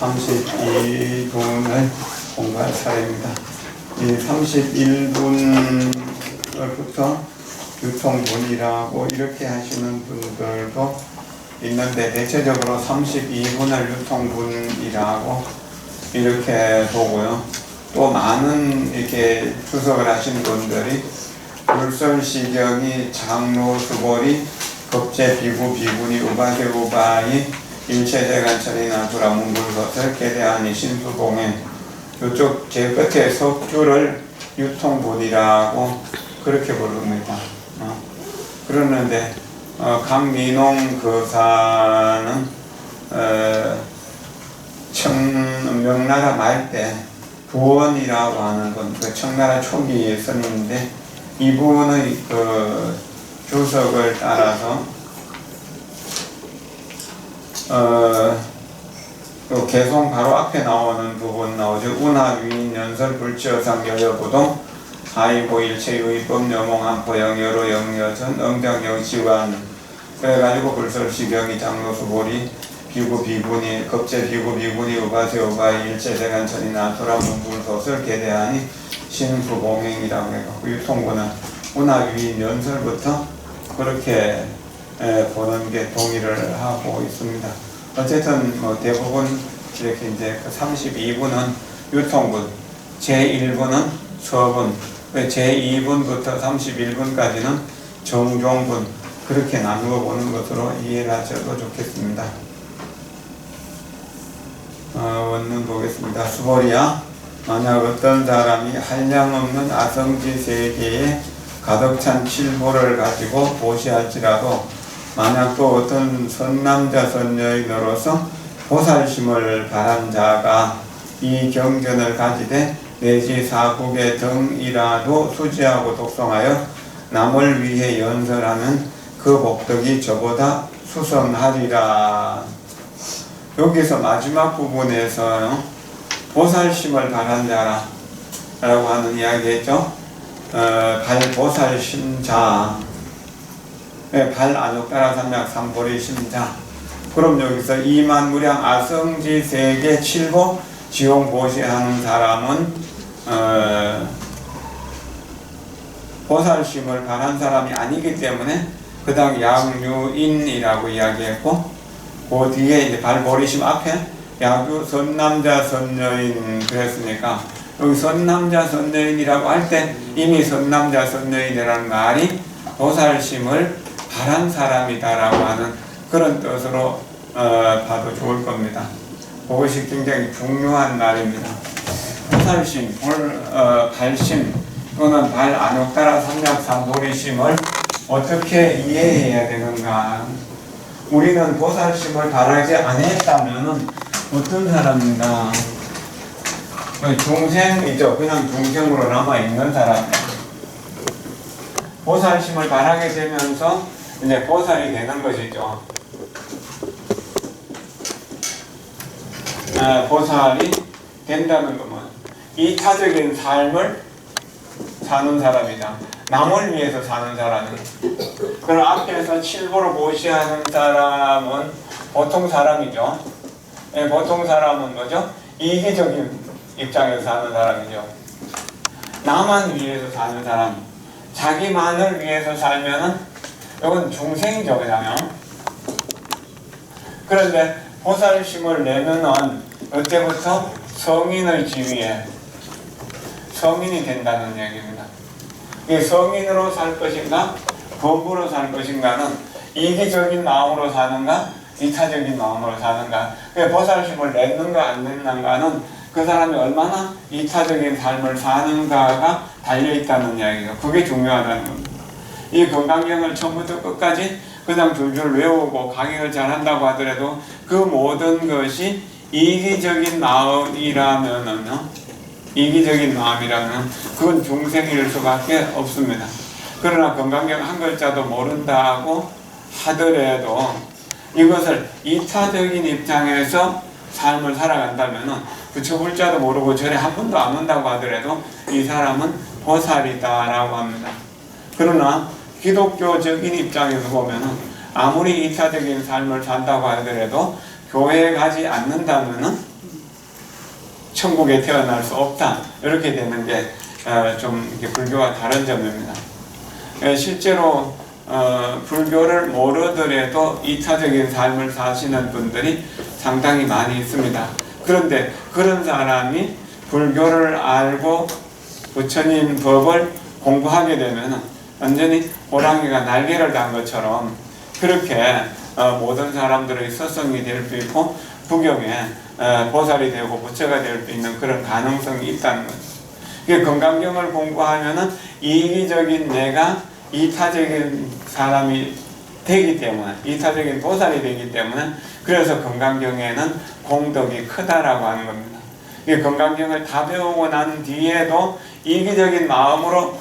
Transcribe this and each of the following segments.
32분을 공부할 차례입니다. 이 31분부터 유통분이라고 이렇게 하시는 분들도 있는데, 대체적으로 32분을 유통분이라고 이렇게 보고요. 또 많은 이렇게 주석을 하신 분들이 불설시경이 장로수보리 겁제 비구 비구니 우바대 우바이 일체대관철이나 두라문불것을 계대하니 신수봉에, 이쪽 제 끝에 석주를 유통분이라고 그렇게 부릅니다. 그러는데 강민홍 거사는 명나라 말 때 부원이라고 하는 건 그 청나라 초기 스님인데, 이분의 그 주석을 따라서 그 개송 바로 앞에 나오는 부분 나오죠. 운하위인 연설 불치어상 여여부동 하이고 일체 유의법 여몽한 포영 여로 영여전 응장영 지관, 그래가지고 불설시경이 장로수보리 비구 비구니 겁제 비구 비구니 우바세 우바이 일체대관천이나 도라문불소설 계대하니 신수봉행이라고 해갖고 유통구는 운하위인 연설부터 그렇게 보는 게 동의를 하고 있습니다. 어쨌든 뭐 대부분 이렇게 이제 그 32분은 유통분, 제1분은 서분, 제2분부터 31분까지는 정종분, 그렇게 나누어 보는 것으로 이해를 하셔도 좋겠습니다. 원문 보겠습니다. 수보리야, 만약 어떤 사람이 한량없는 아성지 세계에 가득 찬 칠보를 가지고 보시할지라도, 만약 또 어떤 선남자 선여인으로서 보살심을 바란 자가 이 경전을 가지되 내지 사국의 등이라도 수지하고 독송하여 남을 위해 연설하면 그 복덕이 저보다 수성하리라. 여기서 마지막 부분에서 보살심을 바란 자라고 하는 이야기했죠. 발보살심자, 발안옥따라 삼약 삼보리심자. 그럼 여기서 이만무량 아성지 세계 칠보 지용보시하는 사람은 보살심을 바란 사람이 아니기 때문에 그 다음 양유인이라고 이야기했고, 그 뒤에 이제 발보리심 앞에 야주 선남자 선여인 그랬으니까, 여기 선남자 선여인이라고 할 때 이미 선남자 선여인이라는 말이 보살심을 바란 사람이다라고 하는 그런 뜻으로 봐도 좋을 겁니다. 그것이 굉장히 중요한 말입니다. 보살심, 발심 또는 발안옥따라 삼약삼보리심을 어떻게 이해해야 되는가? 우리는 보살심을 바라지 않았다면 어떤 사람인가? 중생이죠. 그냥 중생으로 남아있는 사람이에요. 보살심을 바라게 되면서 이제 보살이 되는 것이죠. 보살이 된다는 것은 이타적인 삶을 사는 사람이다. 남을 위해서 사는 사람이다. 그럼 앞에서 칠보를 보시하는 사람은 보통 사람이죠. 보통 사람은 뭐죠? 이기적인 입장에서 사는 사람이죠. 나만 위해서 사는 사람, 자기만을 위해서 살면은 이건 중생이죠, 그냥. 그런데 보살심을 내면은 그때부터 성인의 지위에 성인이 된다는 얘기입니다. 이 성인으로 살 것인가, 범부로 살 것인가는 이기적인 마음으로 사는가, 이타적인 마음으로 사는가. 보살심을 냈는가 안 냈는가는 그 사람이 얼마나 이타적인 삶을 사는가가 달려있다는 이야기죠. 그게 중요하다는 겁니다. 이 건강경을 처음부터 끝까지 그냥 줄줄 외우고 강의를 잘한다고 하더라도 그 모든 것이 이기적인 마음이라면은 그건 중생일 수밖에 없습니다. 그러나 건강경 한 글자도 모른다고 하더라도 이것을 이타적인 입장에서 삶을 살아간다면은 부처불자도 모르고 절에 한 번도 안 온다고 하더라도 이 사람은 보살이다라고 합니다. 그러나 기독교적인 입장에서 보면은 아무리 이타적인 삶을 산다고 하더라도 교회에 가지 않는다면은 천국에 태어날 수 없다. 이렇게 되는 게 좀 불교와 다른 점입니다. 실제로 불교를 모르더라도 이타적인 삶을 사시는 분들이 상당히 많이 있습니다. 그런데 그런 사람이 불교를 알고 부처님 법을 공부하게 되면 완전히 호랑이가 날개를 단 것처럼 그렇게 모든 사람들의 스승이 될 수 있고 부경에 보살이 되고 부처가 될 수 있는 그런 가능성이 있다는 거죠. 건강경을 공부하면은 이기적인 내가 이타적인 사람이 되기 때문에, 이타적인 보살이 되기 때문에, 그래서 건강경에는 공덕이 크다라고 하는 겁니다. 건강경을 다 배우고 난 뒤에도 이기적인 마음으로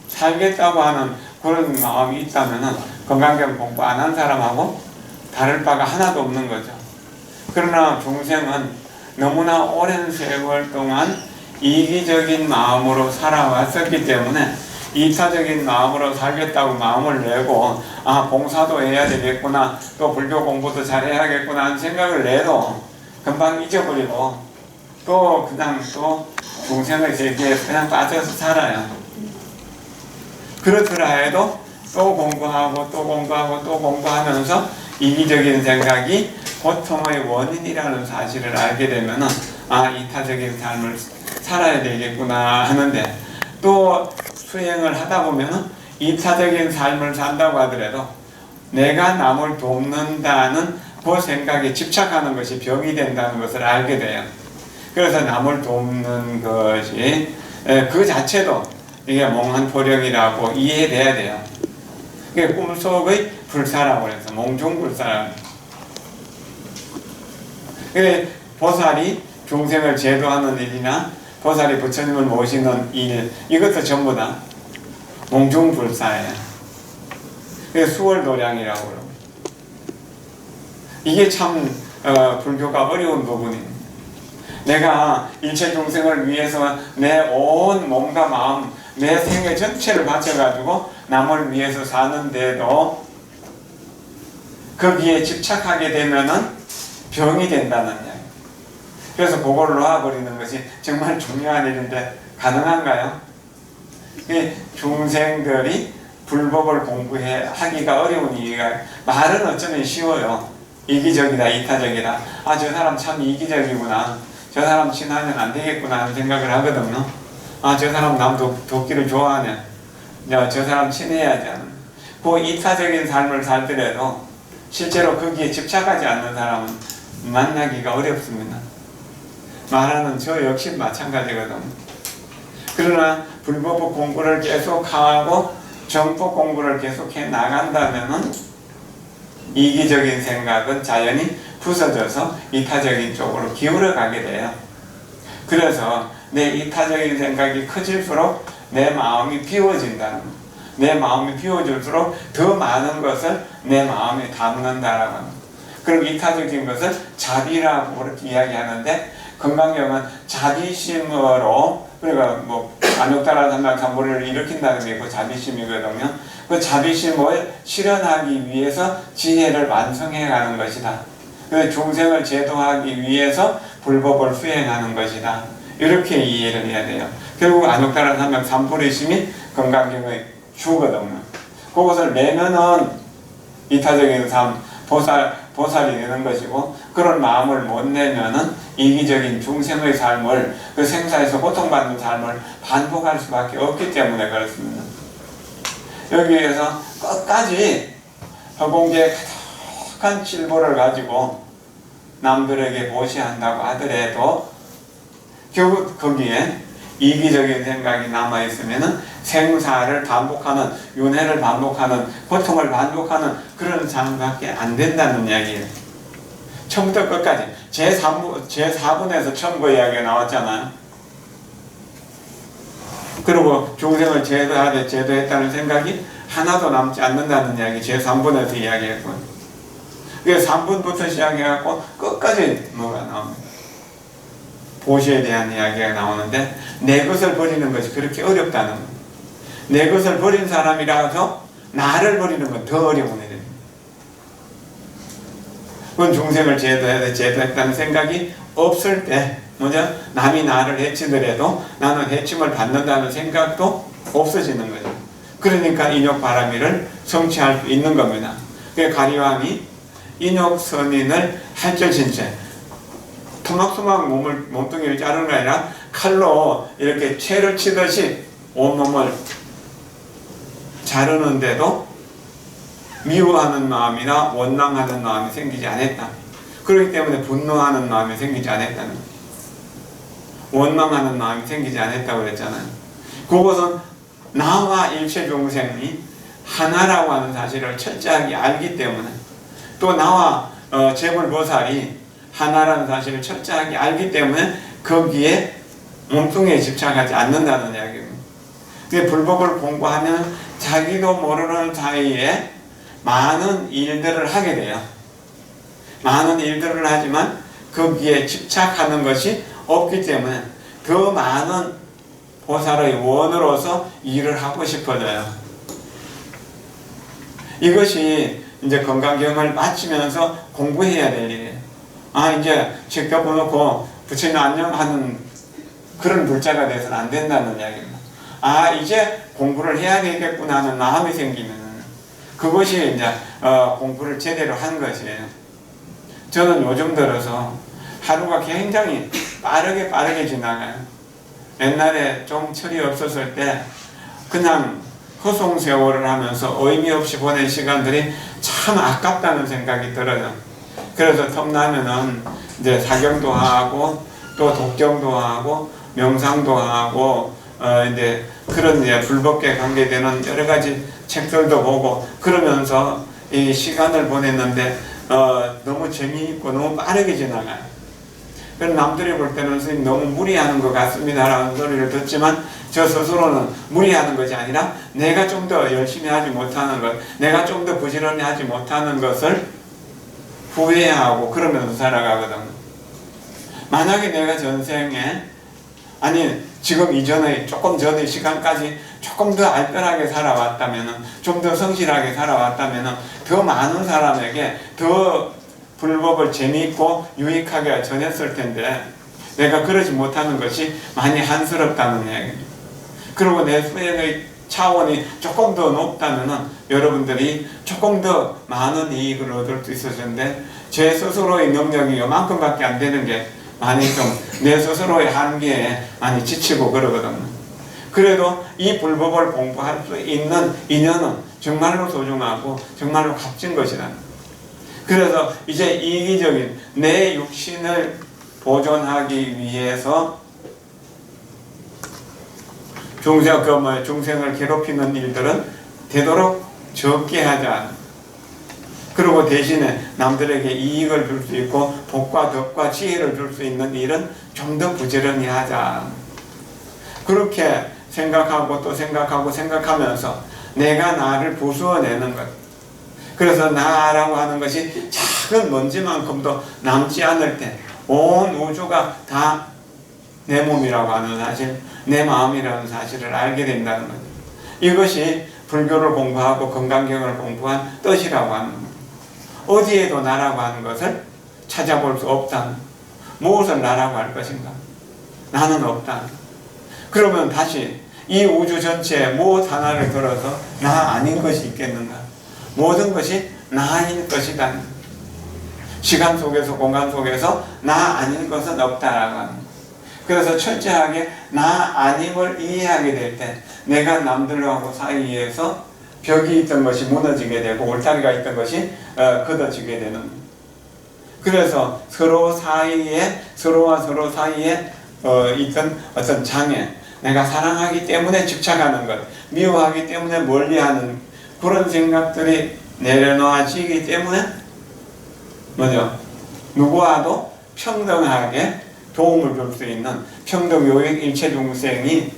살겠다고 하는 그런 마음이 있다면은 건강경 공부 안 한 사람하고 다를 바가 하나도 없는 거죠. 그러나 중생은 너무나 오랜 세월 동안 이기적인 마음으로 살아왔었기 때문에 이타적인 마음으로 살겠다고 마음을 내고 봉사도 해야 되겠구나, 또 불교 공부도 잘해야겠구나 하는 생각을 내도 금방 잊어버리고 또 그냥 또 중생의 세계에 그냥 빠져서 살아요. 그렇더라 해도 또 공부하고 또 공부하고 또 공부하면서 이기적인 생각이 고통의 원인이라는 사실을 알게 되면은 이타적인 삶을 살아야 되겠구나 하는데, 또 수행을 하다 보면은 이타적인 삶을 산다고 하더라도 내가 남을 돕는다는 그 생각에 집착하는 것이 병이 된다는 것을 알게 돼요. 그래서 남을 돕는 것이 그 자체도 이게 몽환포령이라고 이해돼야 돼요. 그게 꿈속의 불사라고 해서 몽중불사라고. 보살이 중생을 제도하는 일이나 보살이 부처님을 모시는 일, 이것도 전부 다 몽중불사예요. 그게 수월도량이라고 그러고. 이게 참 불교가 어려운 부분입니다. 내가 일체 중생을 위해서 내 온 몸과 마음, 내 생애 전체를 바쳐가지고 남을 위해서 사는데도 거기에 집착하게 되면은 병이 된다는 이야기. 그래서 그걸 놓아버리는 것이 정말 중요한 일인데 가능한가요? 중생들이 불법을 공부하기가 어려운 이유가, 말은 어쩌면 쉬워요. 이기적이다, 이타적이다. 저 사람 참 이기적이구나, 저 사람 친하면 안 되겠구나 하는 생각을 하거든요. 저 사람 남 돕기를 좋아하네, 저 사람 친해야지 하는. 그 이타적인 삶을 살더라도 실제로 거기에 집착하지 않는 사람은 만나기가 어렵습니다. 말하는 저 역시 마찬가지거든요. 그러나 불법 공부를 계속하고 정법 공부를 계속해 나간다면은 이기적인 생각은 자연히 부서져서 이타적인 쪽으로 기울어 가게 돼요. 그래서 내 이타적인 생각이 커질수록 내 마음이 비워진다는 거예요. 내 마음이 비워질수록 더 많은 것을 내 마음에 담는다라고 합니다. 그럼 이타적인 것을 자비라고 그렇게 이야기하는데, 건강경은 자비심으로, 그러니까 안욕달아 삼박삼보리를 일으킨다는 게 그 자비심이거든요. 그 자비심을 실현하기 위해서 지혜를 완성해가는 것이다. 그 중생을 제도하기 위해서 불법을 수행하는 것이다. 이렇게 이해를 해야 돼요. 결국 안욕달아 삼박삼보리심이 건강경의 주거든요. 그것을 내면은 이타적인 삶, 보살이 되는 것이고, 그런 마음을 못 내면은 이기적인 중생의 삶을, 그 생사에서 고통받는 삶을 반복할 수밖에 없기 때문에 그렇습니다. 여기에서 끝까지 허공계의 가득한 칠보를 가지고 남들에게 보시한다고 하더라도 결국 거기에 이기적인 생각이 남아있으면은 생사를 반복하는, 윤회를 반복하는, 고통을 반복하는 그런 삶밖에 안 된다는 이야기예요. 처음부터 끝까지 제4분에서 처음 그 이야기가 나왔잖아요. 그리고 중생을 제도했다는 생각이 하나도 남지 않는다는 이야기 제3분에서 이야기했고, 그게 3분부터 시작해갖고 끝까지 뭐가 나옵니다. 보시에 대한 이야기가 나오는데, 내 것을 버리는 것이 그렇게 어렵다는 거예요. 내 것을 버린 사람이라서 나를 버리는 건 더 어려운 일입니다. 그건 중생을 제도했다는 생각이 없을 때 뭐죠? 남이 나를 해치더라도 나는 해침을 받는다는 생각도 없어지는 거죠. 그러니까 인욕바라미를 성취할 수 있는 겁니다. 그래서 가리왕이 인욕선인을 할절친 채 토막토막 몸뚱이를 자르는 게 아니라 칼로 이렇게 채를 치듯이 온몸을 자르는데도 미워하는 마음이나 원망하는 마음이 생기지 않았다. 그렇기 때문에 분노하는 마음이 생기지 않았다는 거예요. 원망하는 마음이 생기지 않았다고 그랬잖아요. 그것은 나와 일체众생이 하나라고 하는 사실을 철저하게 알기 때문에, 또 나와 제불보살이 하나라는 사실을 철저하게 알기 때문에 거기에 몸뚱이에 집착하지 않는다는 이야기입니다. 불법을 공부하면 자기도 모르는 사이에 많은 일들을 하게 돼요. 많은 일들을 하지만 거기에 집착하는 것이 없기 때문에 더 많은 보살의 원으로서 일을 하고 싶어져요. 이것이 이제 건강경을 마치면서 공부해야 될 일이에요. 이제 직접 보놓고 부처님 안녕 하는 그런 불자가 돼서는 안 된다는 이야기입니다. 이제 공부를 해야 되겠구나 하는 마음이 생기면 그것이 이제 공부를 제대로 한 것이에요. 저는 요즘 들어서 하루가 굉장히 빠르게 지나가요. 옛날에 좀 철이 없었을 때 그냥 허송세월을 하면서 의미 없이 보낸 시간들이 참 아깝다는 생각이 들어요. 그래서 텀나면은 이제 사경도 하고 또 독경도 하고 명상도 하고 이제 그런 이제 불법계 관계되는 여러 가지 책들도 보고 그러면서 이 시간을 보냈는데 너무 재미있고 너무 빠르게 지나가요. 그래서 남들이 볼 때는 선생님 너무 무리하는 것 같습니다 라는 소리를 듣지만 저 스스로는 무리하는 것이 아니라 내가 좀 더 열심히 하지 못하는 것, 내가 좀 더 부지런히 하지 못하는 것을 후회하고 그러면서 살아가거든요. 만약에 내가 전생에 지금 이전에 조금 전의 시간까지 조금 더 알뜰하게 살아왔다면, 좀 더 성실하게 살아왔다면 더 많은 사람에게 더 불법을 재미있고 유익하게 전했을 텐데 내가 그러지 못하는 것이 많이 한스럽다는 이야기입니다. 그리고 내 수행의 차원이 조금 더 높다면 여러분들이 조금 더 많은 이익을 얻을 수 있을 텐데 제 스스로의 능력이 요만큼밖에 안 되는 게 많이 좀 내 스스로의 한계에 많이 지치고 그러거든요. 그래도 이 불법을 공부할 수 있는 인연은 정말로 소중하고 정말로 값진 것이다. 그래서 이제 이기적인 내 육신을 보존하기 위해서 중생을 괴롭히는 일들은 되도록 적게 하자. 그리고 대신에 남들에게 이익을 줄 수 있고 복과 덕과 지혜를 줄 수 있는 일은 좀 더 부지런히 하자. 그렇게 생각하고 또 생각하면서 내가 나를 부수어내는 것. 그래서 나라고 하는 것이 작은 먼지만큼도 남지 않을 때 온 우주가 다 내 몸이라고 하는 사실, 내 마음이라는 사실을 알게 된다는 거죠. 이것이 불교를 공부하고 건강경을 공부한 뜻이라고 하는 겁니다. 어디에도 나라고 하는 것을 찾아볼 수 없다. 무엇을 나라고 할 것인가? 나는 없다. 그러면 다시 이 우주 전체에 무엇 하나를 들어서 나 아닌 것이 있겠는가? 모든 것이 나인 것이다. 시간 속에서 공간 속에서 나 아닌 것은 없다라고 하는 거예요. 그래서 철저하게 나 아님을 이해하게 될 때 내가 남들하고 사이에서 벽이 있던 것이 무너지게 되고 울타리가 있던 것이 걷어지게 되는 거예요. 그래서 서로와 서로 사이에 있던 어떤 장애, 내가 사랑하기 때문에 집착하는 것, 미워하기 때문에 멀리하는 그런 생각들이 내려놓아지기 때문에 누구와도 평등하게 도움을 줄 수 있는 평등요익 일체 중생이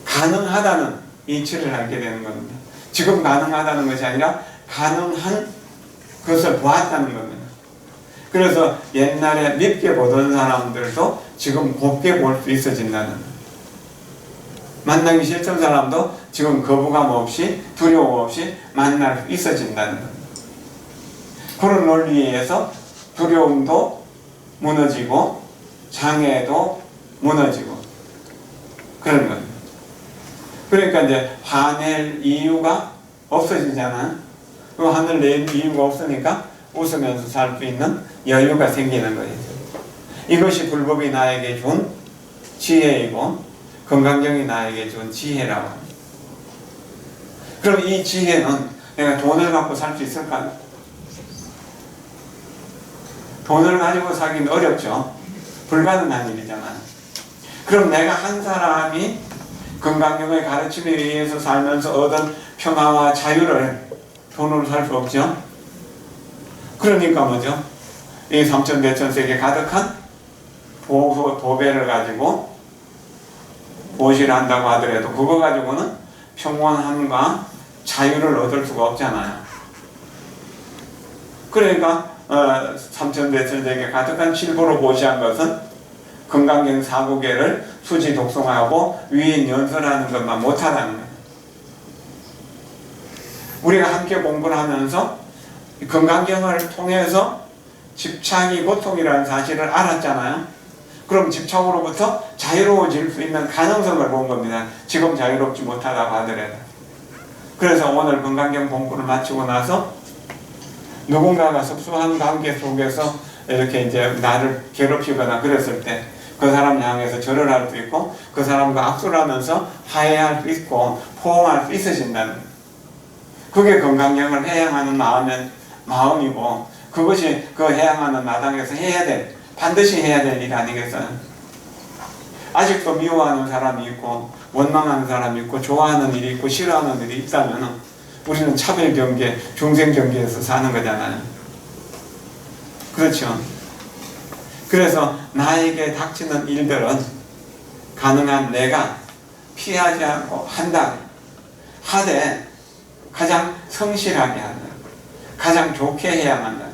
가능하다는 이치를 알게 되는 겁니다. 지금 가능하다는 것이 아니라 가능한 것을 보았다는 겁니다. 그래서 옛날에 밉게 보던 사람들도 지금 곱게 볼 수 있어진다는 거예요. 만나기 싫던 사람도 지금 거부감 없이 두려움 없이 만날 수 있어진다는 겁니다. 그런 논리에 의해서 두려움도 무너지고 장애도 무너지고 그런 거예요. 그러니까 이제 화낼 이유가 없어지잖아요. 그 화낼 이유가 없으니까 웃으면서 살 수 있는 여유가 생기는 거예요. 이것이 불법이 나에게 준 지혜이고 건강경이 나에게 준 지혜라고 합니다. 그럼 이 지혜는 내가 돈을 갖고 살 수 있을까요? 돈을 가지고 살기는 어렵죠. 불가능한 일이잖아요. 그럼 내가 한 사람이 건강경의 가르침에 의해서 살면서 얻은 평화와 자유를 돈으로 살 수 없죠. 그러니까 뭐죠? 이 삼천대천세계 가득한 도배를 가지고 보시를 한다고 하더라도 그거 가지고는 평온함과 자유를 얻을 수가 없잖아요. 그러니까 삼천대천세계 가득한 칠보로 보시한 것은 건강경 사구계를 수지 독송하고 위인 연설하는 것만 못하다는 거예요. 우리가 함께 공부를 하면서 건강경을 통해서 집착이 고통이라는 사실을 알았잖아요. 그럼 집착으로부터 자유로워질 수 있는 가능성을 본 겁니다. 지금 자유롭지 못하다고 하더라도. 그래서 오늘 건강경 공부를 마치고 나서 누군가가 섭수한 관계 속에서 이렇게 이제 나를 괴롭히거나 그랬을 때 그 사람 향해서 절을 할 수 있고 그 사람과 악수를 하면서 화해할 수 있고 포옹할 수 있어진다는 거예요. 그게 건강경을 해양하는 마음이고 그것이 그 해양하는 마당에서 해야 될 반드시 해야 될 일 아니겠어요? 아직도 미워하는 사람이 있고 원망하는 사람이 있고 좋아하는 일이 있고 싫어하는 일이 있다면 우리는 차별경계, 중생경계에서 사는 거잖아요. 그렇죠? 그래서 나에게 닥치는 일들은 가능한 내가 피하지 않고 한다. 하되 가장 성실하게 한다. 가장 좋게 해야 한다.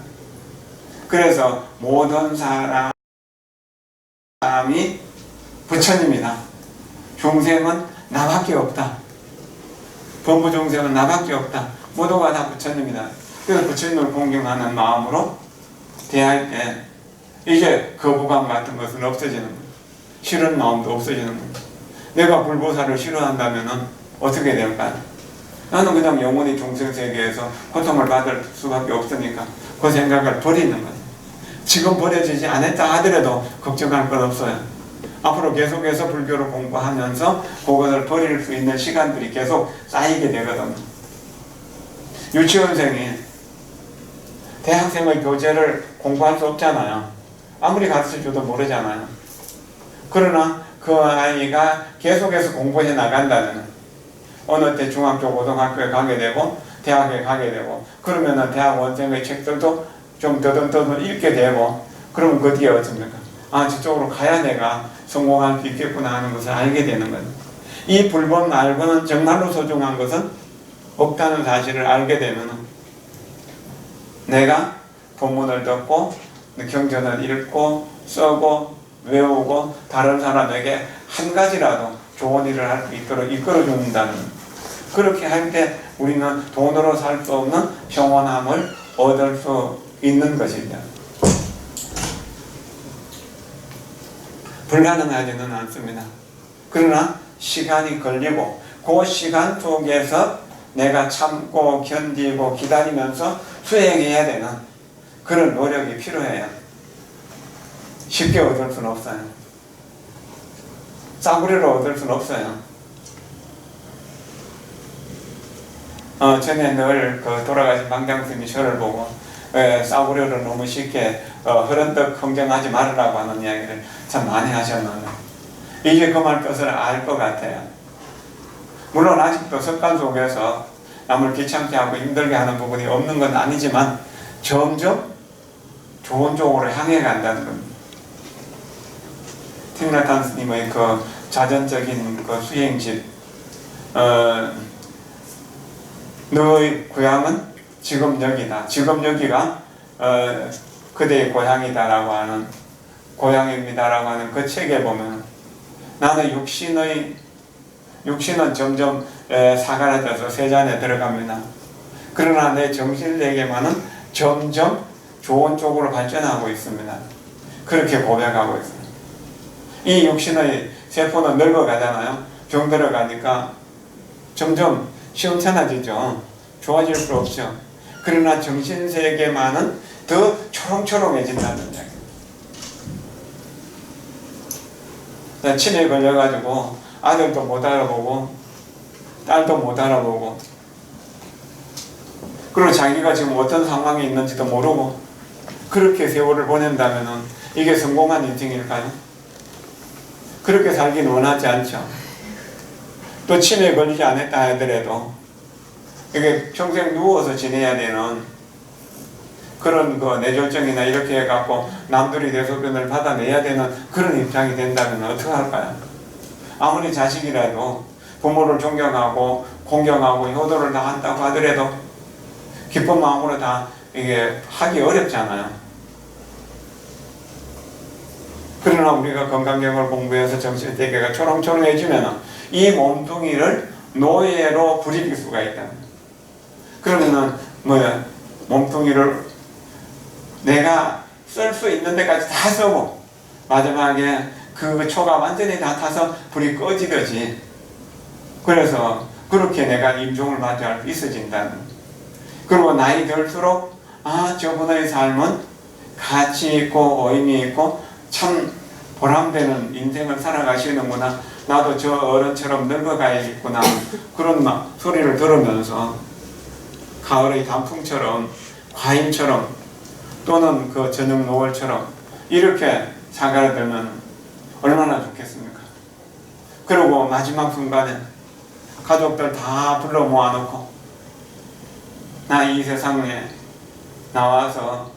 그래서 모든 사람이 부처님이다. 중생은 나밖에 없다. 범부 중생은 나밖에 없다. 모두가 다 부처님이다. 그래서 부처님을 공경하는 마음으로 대할 때 이제 거부감 같은 것은 없어지는 거예요. 싫은 마음도 없어지는 거예요. 내가 불보살을 싫어한다면 어떻게 될까요? 나는 그냥 영원히 중생세계에서 고통을 받을 수밖에 없으니까 그 생각을 버리는 거예요. 지금 버려지지 않았다 하더라도 걱정할 건 없어요. 앞으로 계속해서 불교를 공부하면서 그것을 버릴 수 있는 시간들이 계속 쌓이게 되거든요. 유치원생이 대학생의 교재를 공부할 수 없잖아요. 아무리 가르쳐줘도 모르잖아요. 그러나 그 아이가 계속해서 공부해 나간다면 어느 때 중학교, 고등학교에 가게 되고 대학에 가게 되고 그러면은 대학 원생의 책들도 좀 더듬더듬 읽게 되고 그러면 그 뒤에 어떻습니까? 아, 저쪽으로 가야 내가 성공할 수 있겠구나 하는 것을 알게 되는 거예요. 이 불법 말고는 정말로 소중한 것은 없다는 사실을 알게 되면 내가 본문을 듣고 경전을 읽고 써고 외우고 다른 사람에게 한 가지라도 좋은 일을 할 수 있도록 이끌어준다는 그렇게 할 때 우리는 돈으로 살 수 없는 평온함을 얻을 수 있는 것입니다. 불가능하지는 않습니다. 그러나 시간이 걸리고 그 시간 속에서 내가 참고 견디고 기다리면서 수행해야 되는 그런 노력이 필요해요. 쉽게 얻을 수는 없어요. 싸구려로 얻을 수는 없어요. 전에 늘 돌아가신 방장스님이 저를 보고 싸구려를 너무 쉽게 흐른떡 흥정하지 말으라고 하는 이야기를 참 많이 하셨는데 이제 그 말 뜻을 알 것 같아요. 물론 아직도 습관 속에서 남을 귀찮게 하고 힘들게 하는 부분이 없는 건 아니지만 점점 좋은 쪽으로 향해 간다는 겁니다. 팅라탄 스님의 그 자전적인 그 수행집 너의 고향은 지금 여기다. 지금 여기가 그대의 고향이다라고 하는 고향입니다라고 하는 그 책에 보면 나는 육신은 점점 사가라져서 세잔에 들어갑니다. 그러나 내 정신세계만은 점점 좋은 쪽으로 발전하고 있습니다. 그렇게 고백하고 있습니다. 이 육신의 세포는 늙어가잖아요. 병 들어가니까 점점 시원찮아지죠. 좋아질 수 없죠. 그러나 정신세계만은 더 초롱초롱해진다는 이야기. 치매에 걸려가지고 아들도 못 알아보고 딸도 못 알아보고, 그리고 자기가 지금 어떤 상황에 있는지도 모르고 그렇게 세월을 보낸다면 이게 성공한 인생일까요? 그렇게 살긴 원하지 않죠. 또 치매에 걸리지 않았다 하더라도 이게 평생 누워서 지내야 되는 그런 뇌졸중이나 이렇게 해갖고 남들이 대소변을 받아내야 되는 그런 입장이 된다면 어떻게 할까요? 아무리 자식이라도 부모를 존경하고 공경하고 효도를 다 한다고 하더라도 기쁜 마음으로 다 이게 하기 어렵잖아요. 그러나 우리가 건강경을 공부해서 정신세계가 초롱초롱해지면 이 몸뚱이를 노예로 부릴 수가 있다. 그러면은 몸뚱이를 내가 쓸 수 있는 데까지 다 쓰고 마지막에 그 초가 완전히 다 타서 불이 꺼지듯이, 그래서 그렇게 내가 임종을 맞이할 수 있어진다는. 그리고 나이 들수록 저분의 삶은 가치 있고 의미 있고 참 보람되는 인생을 살아가시는구나, 나도 저 어른처럼 늙어가야겠구나, 그런 소리를 들으면서 가을의 단풍처럼 과일처럼 또는 그 저녁 노을처럼 이렇게 사가들면 얼마나 좋겠습니까? 그리고 마지막 순간에 가족들 다 불러 모아놓고 나 이 세상에 나와서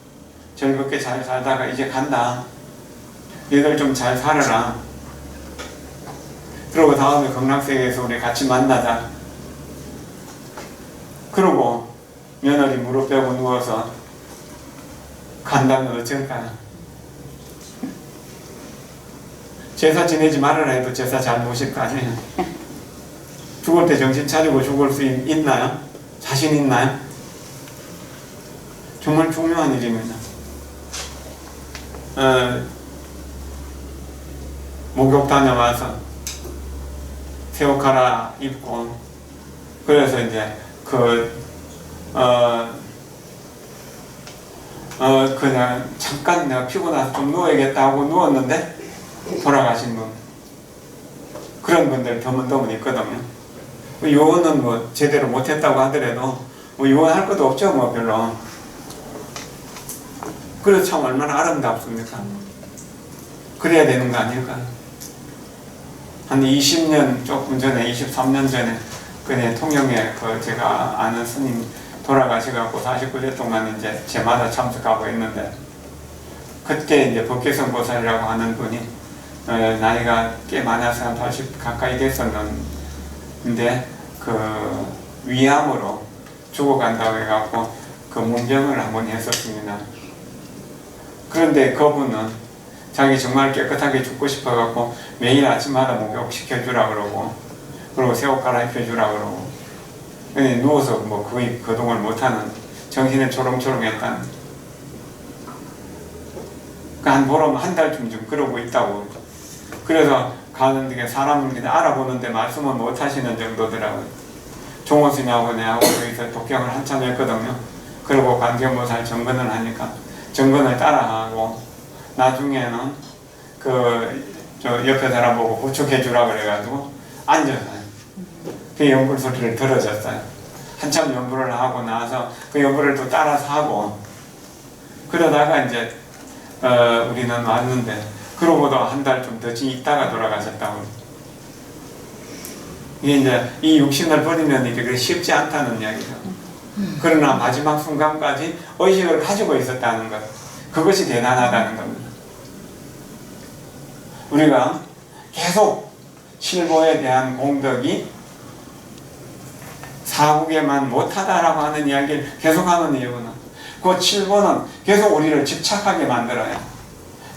즐겁게 잘 살다가 이제 간다, 너희들 좀 잘 살아라, 그리고 다음에 극락세계에서 우리 같이 만나자, 그리고 며느리 무릎 펴고 누워서 간다면 어쩔까요? 제사 지내지 말아라 해도 제사 잘 모실 거 아니에요? 죽을 때 정신 차리고 죽을 수 있나요? 자신 있나요? 정말 중요한 일입니다. 목욕 다녀와서 새옷 입고, 그래서 이제 그냥 잠깐 내가 피곤해서 좀 누워야겠다 하고 누웠는데 돌아가신 분, 그런 분들 드문드문 있거든요. 요원은 제대로 못했다고 하더라도 요원할 것도 없죠, 별로. 그래서 참 얼마나 아름답습니까? 그래야 되는 거 아닐까요? 한 20년 조금 전에, 23년 전에 그네 통영에 제가 아는 스님 돌아가셔갖고 49년 동안 이제 제마다 참석하고 있는데, 그때 이제 법계성 보살이라고 하는 분이 나이가 꽤 많아서 한 80 가까이 됐었는데 위암으로 죽어간다고 해갖고 문병을 한번 했었습니다. 그런데 그분은 자기 정말 깨끗하게 죽고 싶어갖고 매일 아침마다 목욕 시켜주라 그러고, 그리고 새옷 갈아입혀주라 그러고, 근데 누워서 거의 거동을 못하는, 정신을 초롱초롱했다는, 한 보름 한 달쯤 좀 그러고 있다고. 그래서 가는데 사람을 그냥 알아보는데 말씀은 못 하시는 정도더라고요. 종호스님하고 내하고 여기서 독경을 한참 했거든요. 그리고 관세음보살 정근을 하니까 정근을 따라하고, 나중에는 저 옆에 사람 보고 부축해 주라 그래가지고 앉아서 그 연불 소리를 들어줬어요. 한참 연불을 하고 나서 그 연불을 또 따라서 하고, 그러다가 이제 우리는 왔는데, 그러고도 한 달 좀 더 있다가 돌아가셨다고. 이게 이제 이 육신을 버리면 이게 쉽지 않다는 이야기죠. 그러나 마지막 순간까지 의식을 가지고 있었다는 것, 그것이 대단하다는 겁니다. 우리가 계속 칠보에 대한 공덕이 사국에만 못하다라고 하는 이야기를 계속하는 이유는, 그 칠보는 계속 우리를 집착하게 만들어요.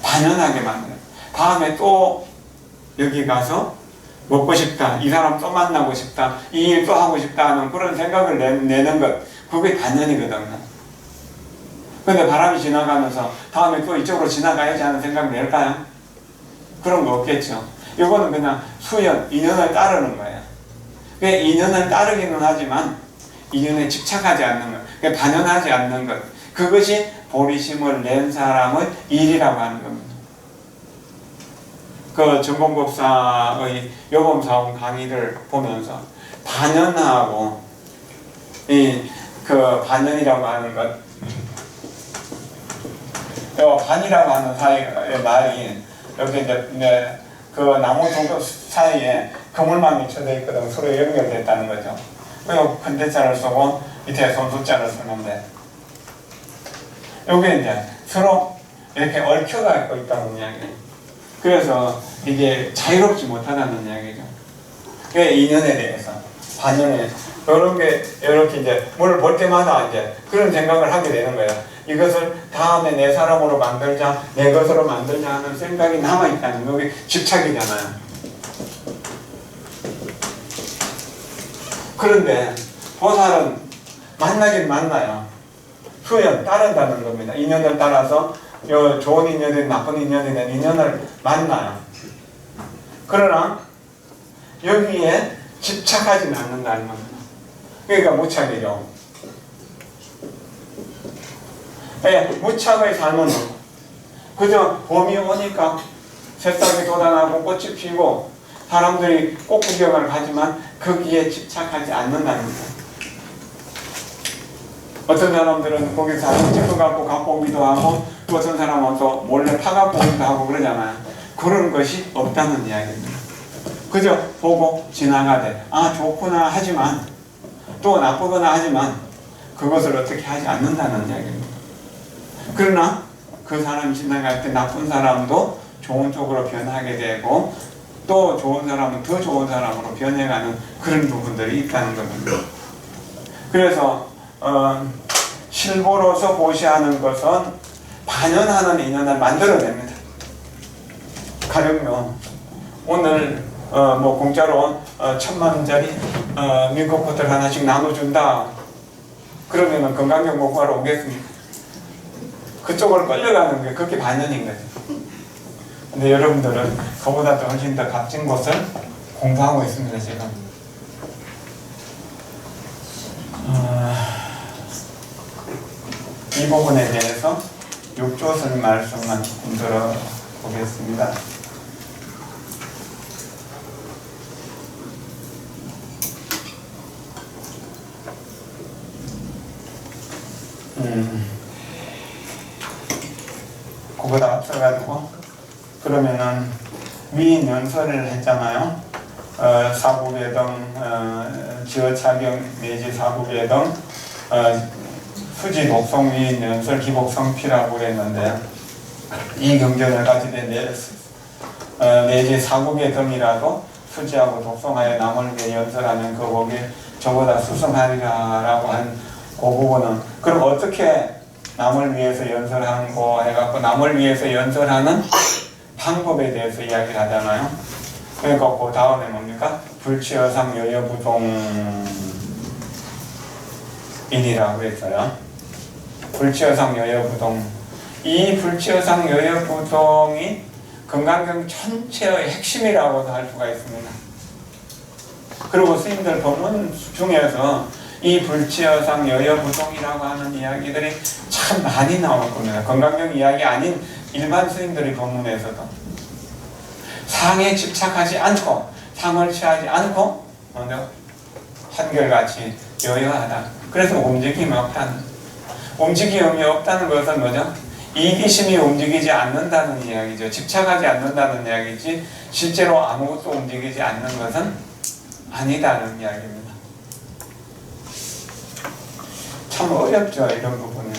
반연하게 만들어요. 다음에 또 여기 가서 먹고 싶다, 이 사람 또 만나고 싶다, 이 일 또 하고 싶다 하는 그런 생각을 내는 것, 그게 반연이거든요. 근데 바람이 지나가면서 다음에 또 이쪽으로 지나가야지 하는 생각 낼까요? 그런 거 없겠죠. 이거는 그냥 수연, 인연을 따르는 거예요. 인연을 따르기는 하지만 인연에 집착하지 않는 것, 반연하지 않는 것, 그것이 보리심을 낸 사람의 일이라고 하는 겁니다. 그 정공법사의 요범사원 강의를 보면서 반연하고 그 반연이라고 하는 것, 반이라고 하는 사이의 말이 여기 이제 그 나무 두 사이에 그물망이 쳐져 있거든. 서로 연결됐다는 거죠. 그리고 큰 대자를 쓰고 밑에 손숫자를 쓰는데 여기 이제 서로 이렇게 얽혀가 있다는 이야기예요. 그래서 이게 자유롭지 못하다는 이야기죠. 인연에 대해서 반연에 이런 게 이렇게 이제 뭘 볼 때마다 이제 그런 생각을 하게 되는 거예요. 이것을 다음에 내 사람으로 만들자, 내 것으로 만들자 하는 생각이 남아있다는 거, 그게 집착이잖아요. 그런데 보살은 만나긴 만나요. 수연, 따른다는 겁니다. 인연을 따라서 좋은 인연이든 나쁜 인연이든 인연을 만나요. 그러나 여기에 집착하지는 않는다는 겁니다. 그러니까 무착이죠. 무착의 삶은 그저 봄이 오니까 새싹이 돋아나고 꽃이 피고 사람들이 꽃 구경을 가지만 거기에 집착하지 않는다는 거예요. 어떤 사람들은 거기 사진 찍어갖고 갖고 오기도 하고 또 어떤 사람은 또 몰래 파갖고 오기도 하고 그러잖아요. 그런 것이 없다는 이야기입니다. 그저 보고 지나가되 좋구나 하지만 또 나쁘거나 하지만 그것을 어떻게 하지 않는다는 이야기입니다. 그러나 그 사람이 지나갈 때 나쁜 사람도 좋은 쪽으로 변하게 되고 또 좋은 사람은 더 좋은 사람으로 변해가는 그런 부분들이 있다는 겁니다. 그래서 실보로서 보시하는 것은 반연하는 인연을 만들어냅니다. 가령요 오늘 뭐 공짜로 1000만원짜리 민코포트를 하나씩 나눠준다. 그러면은 건강경 공부하러 오겠습니까? 그쪽으로 끌려가는 게 그렇게 반연인 거죠. 근데 여러분들은 그보다 훨씬 더 값진 곳을 공부하고 있습니다, 지금. 이 부분에 대해서 육조선 말씀만 조금 들어보겠습니다. 그보다 앞서가지고 그러면은 위인연설을 했잖아요. 사구배등 지어차경 내지 사구배등 수지 독성 위인연설 기복성피라고 그랬는데 이 경전을 가지되 내지 사구배등이라도 수지하고 독성하여 남을 위해 연설하는 그 복이 저보다 수승하리라라고 한 그 부분은 그럼 어떻게 남을 위해서 연설하고 해갖고 남을 위해서 연설하는 방법에 대해서 이야기를 하잖아요. 그러니까 그 다음에 뭡니까? 불치여상 여여부동인이라고 했어요. 불치여상 여여부동. 이 불치여상 여여부동이 건강경 전체의 핵심이라고도 할 수가 있습니다. 그리고 스님들 법문 중에서 이 불치여상 여여부동이라고 하는 이야기들이 참 많이 나올 겁니다. 건강경 이야기 아닌 일반 스님들의 법문에서도 상에 집착하지 않고 상을 취하지 않고 한결같이 여여하다. 그래서 움직임이 없다는, 움직임이 없다는 것은 뭐죠? 이기심이 움직이지 않는다는 이야기죠. 집착하지 않는다는 이야기지 실제로 아무것도 움직이지 않는 것은 아니다는 이야기입니다. 참 어렵죠, 이런 부분은.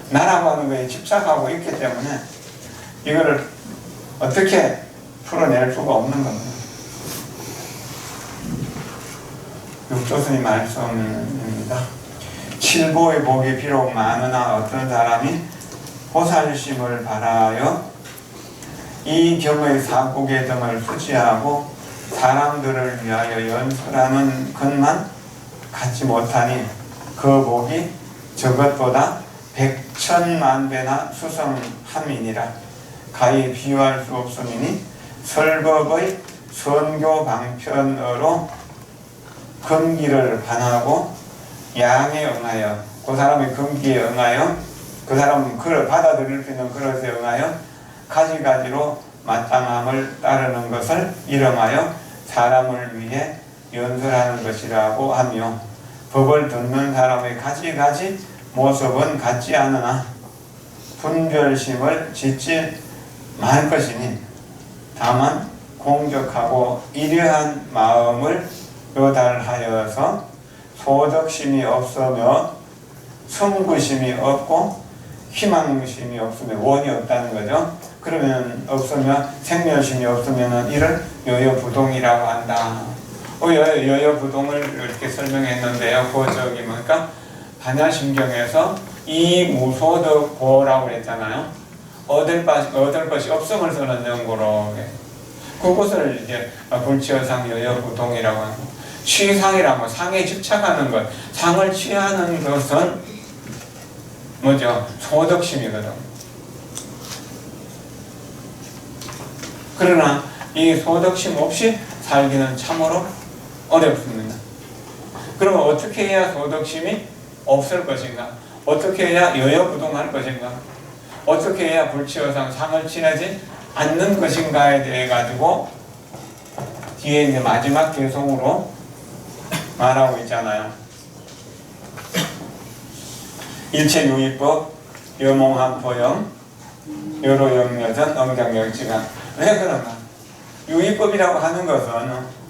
나라고 하는 거에 집착하고 있기 때문에 이거를 어떻게 풀어낼 수가 없는 겁니다. 육조스님 말씀입니다. 칠보의 복이 비록 많으나 어떤 사람이 보살심을 바라여 이 경의 사국의 등을 수지하고 사람들을 위하여 연설하는 것만 갖지 못하니 그 복이 저것보다 100,000,000,000배나 수성함이니라. 가히 비유할 수 없으니 설법의 선교 방편으로 금기를 반하고 양에 응하여 그 사람의 금기에 응하여 그 사람은 그를 받아들일 수 있는 그릇에 응하여 가지가지로 마땅함을 따르는 것을 일응하여 사람을 위해 연설하는 것이라고 하며 법을 듣는 사람의 가지가지 모습은 같지 않으나 분별심을 짓지 말 것이니 다만 공격하고 이러한 마음을 요달하여서 소득심이 없으며 성구심이 없고 희망심이 없으면 원이 없다는 거죠. 그러면 없으면 생멸심이 없으면 이를 여여부동이라고 한다. 여여부동을 이렇게 설명했는데요. 그 저기 뭡니까? 반야심경에서 이 무소득고라고 그랬잖아요. 얻을 것이 없음을 쓰는 연고로 그것을 이제 불치어상 여여부동이라고 하고 취상이라고 상에 집착하는 것, 상을 취하는 것은 뭐죠? 소득심이거든. 그러나 이 소득심 없이 살기는 참으로 어렵습니다. 그러면 어떻게 해야 소득심이 없을 것인가? 어떻게 해야 여여부동할 것인가? 어떻게 해야 불치어상 상을 취하지 않는 것인가에 대해 가지고 뒤에 이제 마지막 개송으로 말하고 있잖아요. 일체유의법, 여몽한포영, 여로영여전, 엄경영지간. 왜 그런가? 유의법이라고 하는 것은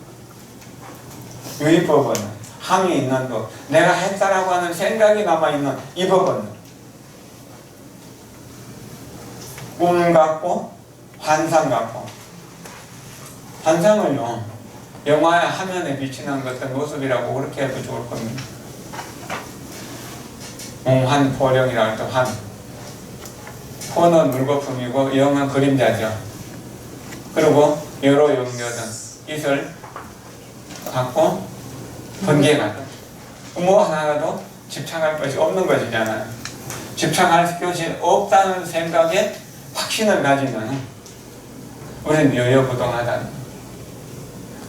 유의법은 함이 있는 것, 내가 했다라고 하는 생각이 남아있는 이 법은 꿈 같고 환상 같고 환상을요 영화의 화면에 비치는 것의 모습이라고 그렇게 해도 좋을 겁니다. 몽환포령이라고 해서 환, 포는 물거품이고 영은 그림자죠. 그리고 여러 영여전, 이슬 갖고 번개가 뭐 하나라도 집착할 것이 없는 것이잖아요. 집착할 것이 없다는 생각에 확신을 가지면 우리는 여여부동하다.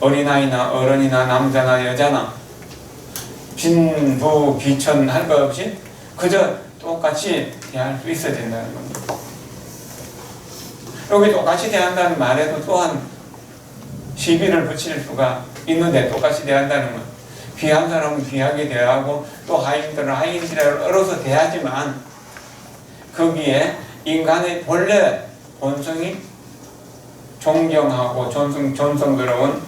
어린아이나 어른이나 남자나 여자나 빈부 비천 할 것 없이 그저 똑같이 대할 수 있어야 된다는 겁니다. 여기 똑같이 대한다는 말에도 또한 시비를 붙일 수가 있는데 똑같이 대한다는 건 귀한 사람은 귀하게 대하고 또 하인들은 하인들을 얼어서 대하지만 거기에 인간의 본래 본성이 존경하고 존성스러운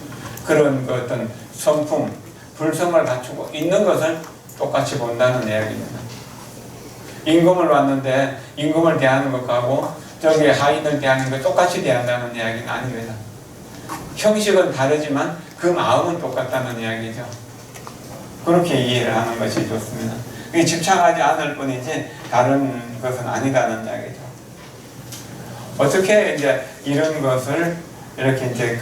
그런 어떤 성품, 불성을 갖추고 있는 것을 똑같이 본다는 이야기입니다. 임금을 왔는데 임금을 대하는 것하고 저기 하인을 대하는 것 똑같이 대한다는 이야기는 아닙니다. 형식은 다르지만 그 마음은 똑같다는 이야기죠. 그렇게 이해를 하는 것이 좋습니다. 집착하지 않을 뿐이지 다른 것은 아니다는 이야기죠. 어떻게 이제 이런 것을 이렇게 이제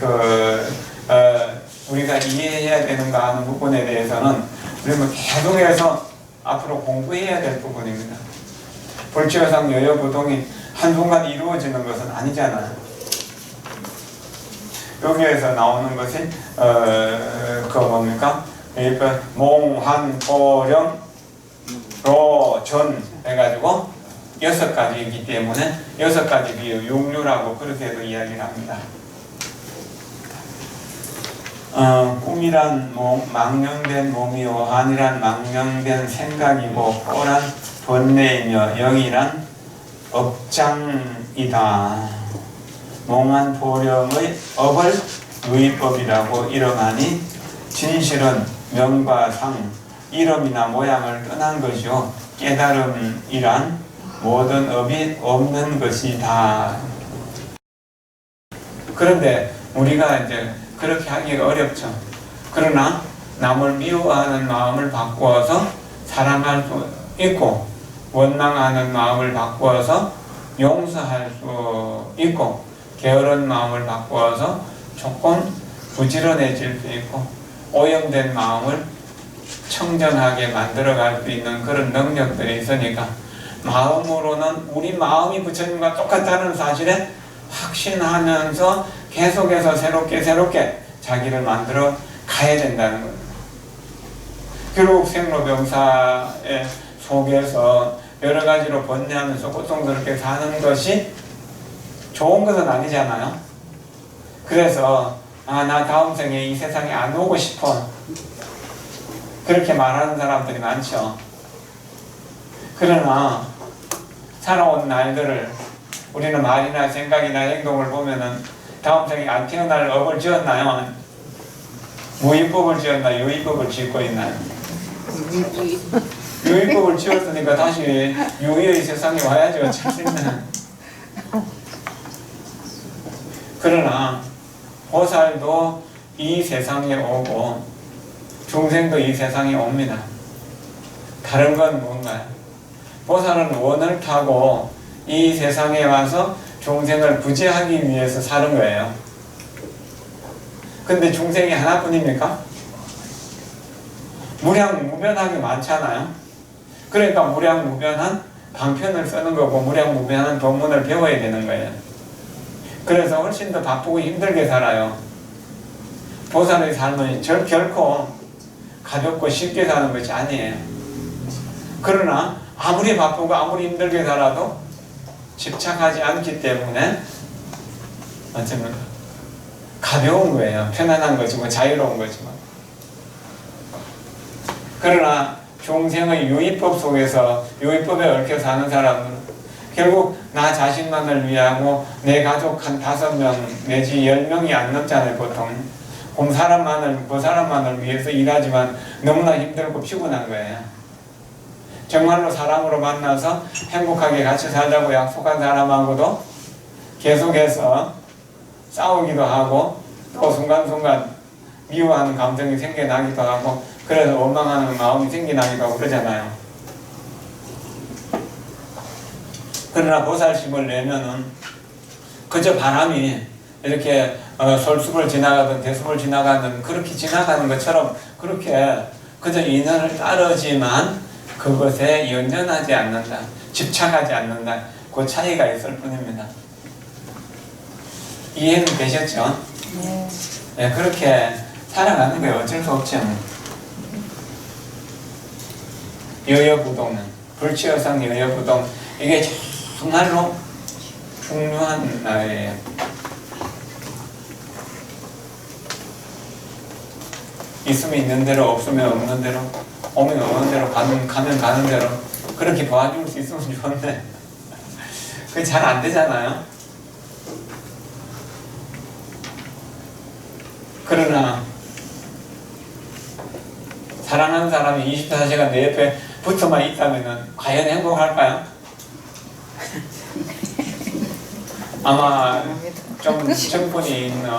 우리가 이해해야 되는가 하는 부분에 대해서는 우리가 계속해서 앞으로 공부해야 될 부분입니다. 불치어상 여여부동이 한순간 이루어지는 것은 아니잖아요. 여기에서 나오는 것이 뭡니까? 몽환포령 로전 해가지고 6가지이기 때문에 6가지 비유 육류라고 그렇게도 이야기를 합니다. 꿈이란 망령된 몸이요 한이란 망령된 생각이고 포란 번뇌이며 영이란 업장이다. 몽환포령의 업을 유의법이라고 이름하니 진실은 명과 상, 이름이나 모양을 떠난 것이요 깨달음이란 모든 업이 없는 것이다. 그런데 우리가 이제 그렇게 하기가 어렵죠. 그러나 남을 미워하는 마음을 바꾸어서 사랑할 수 있고 원망하는 마음을 바꾸어서 용서할 수 있고 게으른 마음을 바꾸어서 조금 부지런해질 수 있고 오염된 마음을 청정하게 만들어갈 수 있는 그런 능력들이 있으니까 마음으로는 우리 마음이 부처님과 똑같다는 사실에 확신하면서 계속해서 새롭게 자기를 만들어 가야 된다는 거예요. 결국 생로병사의 속에서 여러 가지로 번뇌하면서 고통스럽게 사는 것이 좋은 것은 아니잖아요. 그래서 나 다음 생에 이 세상에 안 오고 싶어, 그렇게 말하는 사람들이 많죠. 그러나 살아온 날들을 우리는 말이나 생각이나 행동을 보면은 다음 생에 안 태어날 업을 지었나요? 무위법을 지었나 유위법을 짓고 있나요? 유위법을 지었으니까 다시 유위의 세상에 와야죠. 자신은. 그러나 보살도 이 세상에 오고 중생도 이 세상에 옵니다. 다른 건 뭔가요? 보살은 원을 타고 이 세상에 와서 중생을 구제하기 위해서 사는 거예요. 근데 중생이 하나뿐입니까? 무량무변하게 많잖아요. 그러니까 무량무변한 방편을 쓰는 거고 무량무변한 법문을 배워야 되는 거예요. 그래서 훨씬 더 바쁘고 힘들게 살아요. 보살의 삶은 결코 가볍고 쉽게 사는 것이 아니에요. 그러나 아무리 바쁘고 아무리 힘들게 살아도 집착하지 않기 때문에 어쩌면 가벼운 거예요. 편안한 것이고 자유로운 것이고. 그러나 중생의 유의법 속에서 유의법에 얽혀 사는 사람은 결국 나 자신만을 위하고 내 가족 한 5명 내지 10명이 안 넘잖아요. 보통 그 사람만을 위해서 일하지만 너무나 힘들고 피곤한 거예요. 정말로 사람으로 만나서 행복하게 같이 살자고 약속한 사람하고도 계속해서 싸우기도 하고 또 순간순간 미워하는 감정이 생겨나기도 하고 그래서 원망하는 마음이 생겨나기도 하고 그러잖아요. 그러나 보살심을 내면은 그저 바람이 이렇게 솔숲을 지나가든 대숲을 지나가든 그렇게 지나가는 것처럼 그렇게 그저 인연을 따르지만 그것에 연연하지 않는다, 집착하지 않는다, 그 차이가 있을 뿐입니다. 이해는 되셨죠? 네, 그렇게 살아가는 게 어쩔 수 없죠. 여여부동은 불치여상 여여부동, 이게 정말로 중요한 날이에요. 있으면 있는 대로, 없으면 없는 대로, 오면 오는 대로, 가면 가는 대로 그렇게 도와줄 수 있으면 좋은데 그게 잘 안 되잖아요. 그러나 사랑하는 사람이 24시간 내 옆에 붙어만 있다면 과연 행복할까요? 아마 좀 정분이 있는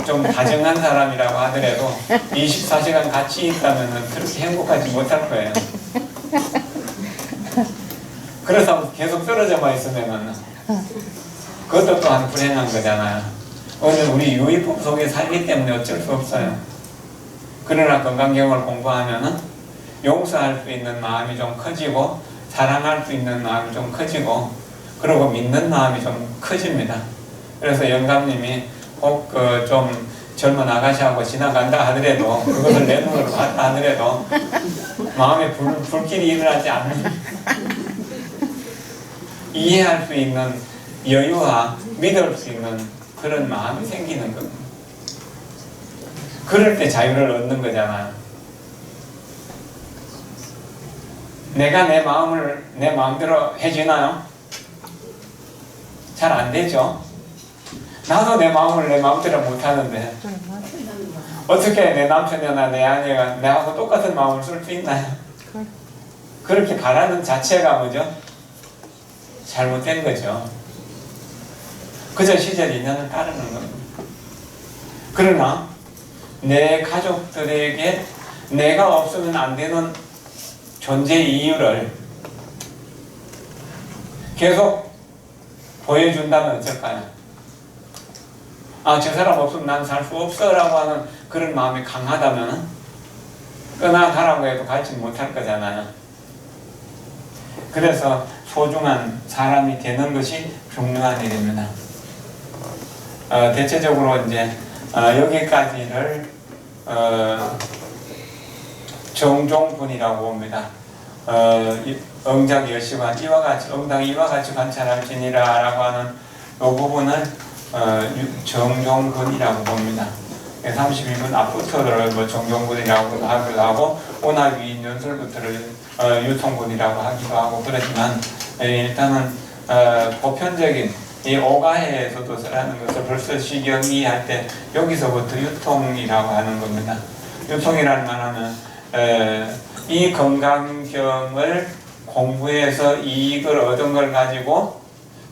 좀 다정한 사람이라고 하더라도 24시간 같이 있다면 그렇게 행복하지 못할 거예요. 그래서 계속 떨어져만 있으면 그것도 또한 불행한 거잖아요. 오늘 우리 유의법 속에 살기 때문에 어쩔 수 없어요. 그러나 건강경을 공부하면은 용서할 수 있는 마음이 좀 커지고 사랑할 수 있는 마음이 좀 커지고 그리고 믿는 마음이 좀 커집니다. 그래서 영감님이 꼭 좀 젊은 아가씨하고 지나간다 하더라도 그것을 내 눈으로 봤다 하더라도 마음에 불길이 일어나지 않는 이해할 수 있는 여유와 믿을 수 있는 그런 마음이 생기는 겁니다. 그럴 때 자유를 얻는 거잖아요. 내가 내 마음을 내 마음대로 해주나요? 잘 안 되죠. 나도 내 마음을 내 마음대로 못하는데 어떻게 내 남편이나 내 아내가 내하고 똑같은 마음을 쓸 수 있나요? 그렇게 바라는 자체가 뭐죠? 잘못된 거죠. 그저 시절 인연을 따르는 겁니다. 그러나 내 가족들에게 내가 없으면 안 되는 존재 이유를 계속 보여준다면 어떨까요? 저 사람 없으면 난 살 수 없어 라고 하는 그런 마음이 강하다면 떠나가라고 해도 가지 못할 거잖아요. 그래서 소중한 사람이 되는 것이 중요한 일입니다. 대체적으로 이제 여기까지를 정종분이라고 봅니다. 응작 여시관 이와 같이 응당 이와 같이 관찰할지니라라고 하는 이 부분을 정종분이라고 봅니다. 32분 앞부터를 뭐 정종분이라고 하기도 하고 오나 위인 연설부터를 유통분이라고 하기도 하고 그렇지만 일단은 보편적인 이 오가해에서도 쓰라는 것을 벌써 시경이 할 때 여기서부터 유통이라고 하는 겁니다. 유통이라는 말하면 이 건강경을 공부해서 이익을 얻은 걸 가지고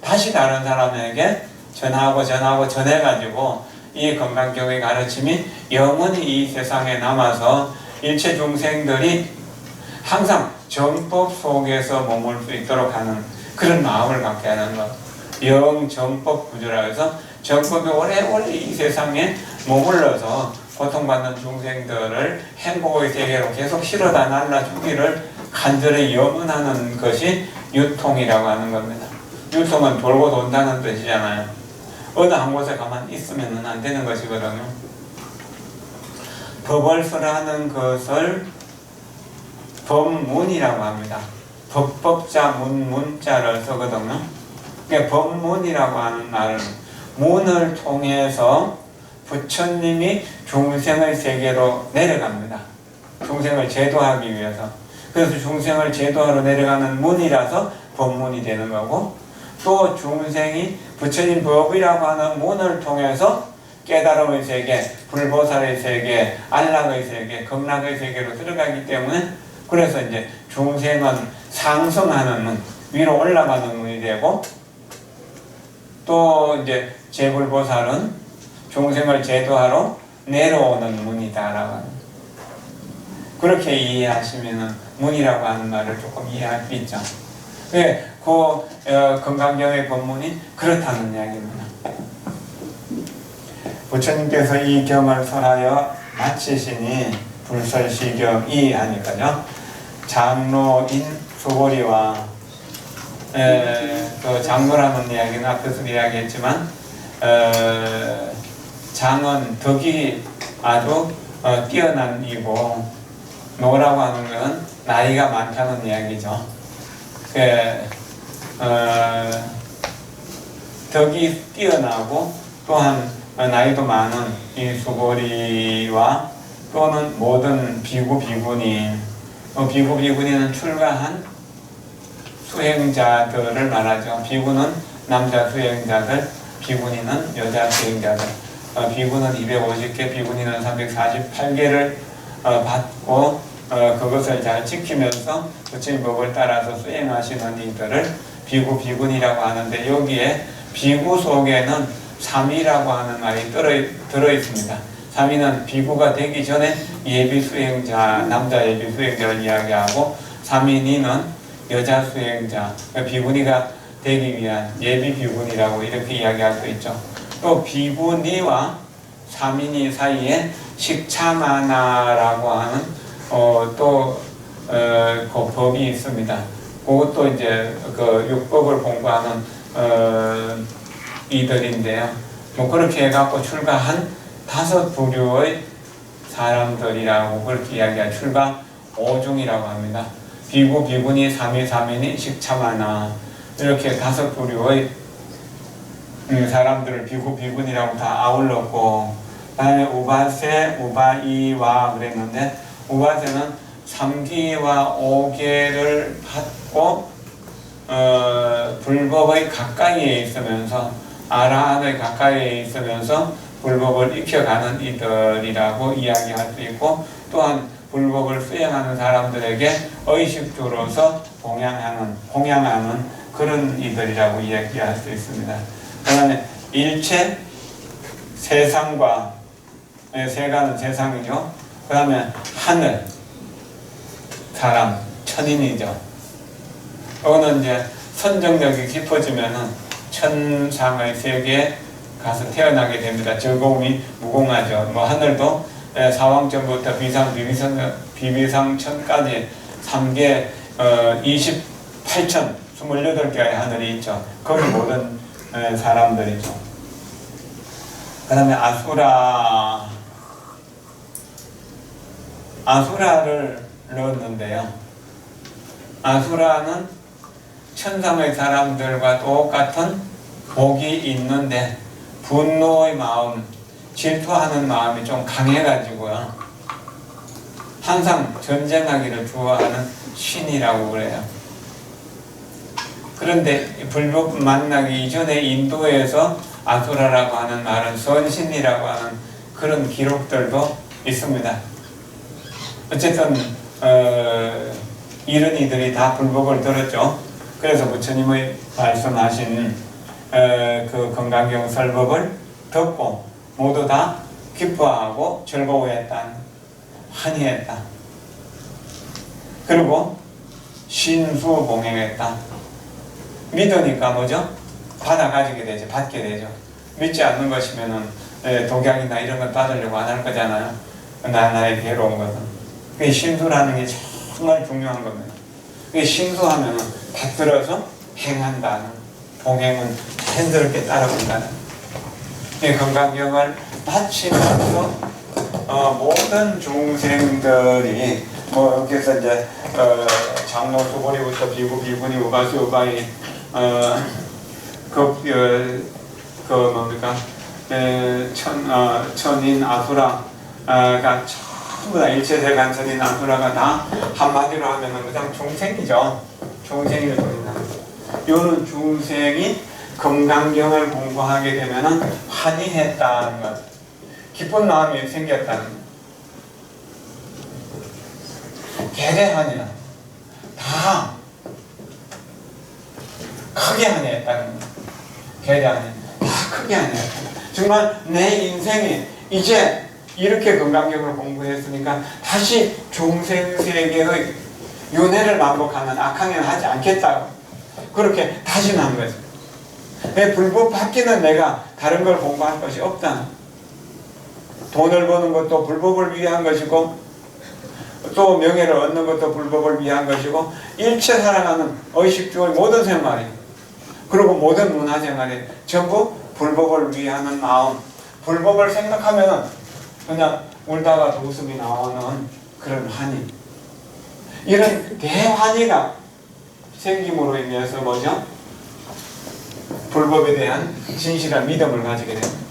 다시 다른 사람에게 전해가지고 이 건강경의 가르침이 영원히 이 세상에 남아서 일체 중생들이 항상 정법 속에서 머물 수 있도록 하는 그런 마음을 갖게 하는 것. 영정법 구조라 해서 정법이 오래오래 이 세상에 머물러서 고통받는 중생들을 행복의 세계로 계속 실어다 날라주기를 간절히 염원하는 것이 유통이라고 하는 겁니다. 유통은 돌고 돈다는 뜻이잖아요. 어느 한 곳에 가만히 있으면 안 되는 것이거든요. 법을 쓰라는 것을 법문이라고 합니다. 법법자 문자를 쓰거든요. 그러니까 법문이라고 하는 말은 문을 통해서 부처님이 중생의 세계로 내려갑니다. 중생을 제도하기 위해서. 그래서 중생을 제도하러 내려가는 문이라서 법문이 되는 거고, 또 중생이 부처님 법이라고 하는 문을 통해서 깨달음의 세계, 불보살의 세계, 안락의 세계, 극락의 세계로 들어가기 때문에 그래서 이제 중생은 상승하는 문, 위로 올라가는 문이 되고, 또 이제 제불보살은 중생을 제도하러 내려오는 문이다라고 하는. 그렇게 이해하시면은 문이라고 하는 말을 조금 이해할 수 있죠. 네, 건강경의 법문이 그렇다는 이야기입니다. 부처님께서 이 경을 설하여 마치시니 불설시경이 하니까요. 장로인 수보리와 또 장로라는 이야기는 앞에서 이야기했지만 장은 덕이 아주 뛰어난 이고 노라고 하는 것은 나이가 많다는 이야기죠. 덕이 뛰어나고 또한 나이도 많은 이 수보리와 또는 모든 비구 비구니 비구 비구니는 출가한 수행자들을 말하죠. 비구는 남자 수행자들, 비구니는 여자 수행자들. 비구는 250개, 비구니는 348개를 받고 그것을 잘 지키면서 부처님 법을 따라서 수행하시는 이들을 비구 비구니라고 하는데 여기에 비구 속에는 삼위라고 하는 말이 들어 있습니다. 삼위는 비구가 되기 전에 예비 수행자, 남자 예비 수행자를 이야기하고 삼위니는 여자 수행자, 비구니가 되기 위한 예비 비구니라고 이렇게 이야기할 수 있죠. 또 비구니와 삼위니 사이에 식차마나라고 하는 그 법이 있습니다. 그것도 이제 그 육법을 공부하는 이들인데요. 뭐 그렇게 해갖고 출가한 5부류의 사람들이라고 그렇게 이야기할 출가 5중이라고 합니다. 비구, 비구니, 삼위, 삼위니, 식차마나 이렇게 5부류의 사람들을 비구, 비구니라고 다 아울렀고 다음에 우바세, 우바이와 그랬는데 우바세는 3기와 5계를 받고 불법의 가까이에 있으면서 아라한의 가까이에 있으면서 불법을 익혀가는 이들이라고 이야기할 수 있고 또한 불법을 수행하는 사람들에게 의식주로서 공양하는 그런 이들이라고 이야기할 수 있습니다. 그 다음에 일체 세상과 세가는 세상이죠. 그 다음에 하늘 사람 천인이죠. 이거는 이제 선정력이 깊어지면은 천상의 세계에 가서 태어나게 됩니다. 즐거움이 무궁하죠. 뭐 하늘도 사왕천부터 비비상천까지 3개 28천 28개의 하늘이 있죠. 거기 모든 사람들이죠. 그 다음에 아수라를 넣었는데요. 아수라는 천상의 사람들과 똑같은 복이 있는데 분노의 마음, 질투하는 마음이 좀 강해가지고요. 항상 전쟁하기를 좋아하는 신이라고 그래요. 그런데 불법 만나기 이전에 인도에서 아수라라고 하는 말은 선신이라고 하는 그런 기록들도 있습니다. 어쨌든 이런 이들이 다 불법을 들었죠. 그래서 부처님의 말씀하신 그 건강경 설법을 듣고 모두 다 기뻐하고 즐거워했다, 환희했다. 그리고 신수봉행했다. 믿으니까 뭐죠? 받아가지게 되죠. 받게 되죠. 믿지 않는 것이면은 독약이나 이런 걸 받으려고 안 할 거잖아요. 나의 괴로운 것은. 그게 신수라는 게 정말 중요한 겁니다. 그게 신수하면은 받들어서 행한다는, 봉행은 자연스럽게 따라간다는. 이 건강경을 바치면서 모든 중생들이 뭐 여기서 이제 장로 수보리부터 비구 비구니 우바수 우바이 뭡니까 천인 아수라가 전부 다 일체세 간천인 아수라가 다 한마디로 하면은 그냥 중생이죠. 중생이 소리나. 요는 중생이 건강경을 공부하게 되면은 환희했다는 것, 기쁜 마음이 생겼다는 것. 개대하냐 다 크게 하냐했다는 거. 개대하냐 다 크게 하냐했다. 정말 내 인생이 이제 이렇게 건강경을 공부했으니까 다시 중생세계의 윤회를 반복하는 악행을 하지 않겠다고 그렇게 다짐한 거죠. 내 불법 받기는 내가 다른 걸 공부할 것이 없다. 돈을 버는 것도 불법을 위한 것이고 또 명예를 얻는 것도 불법을 위한 것이고 일체 살아가는 의식주의 모든 생활이 그리고 모든 문화생활이 전부 불법을 위하는 마음, 불법을 생각하면 그냥 울다가도 웃음이 나오는 그런 환희, 이런 대환희가 생김으로 인해서 뭐죠? 불법에 대한 진실한 믿음을 가지게 됩니다.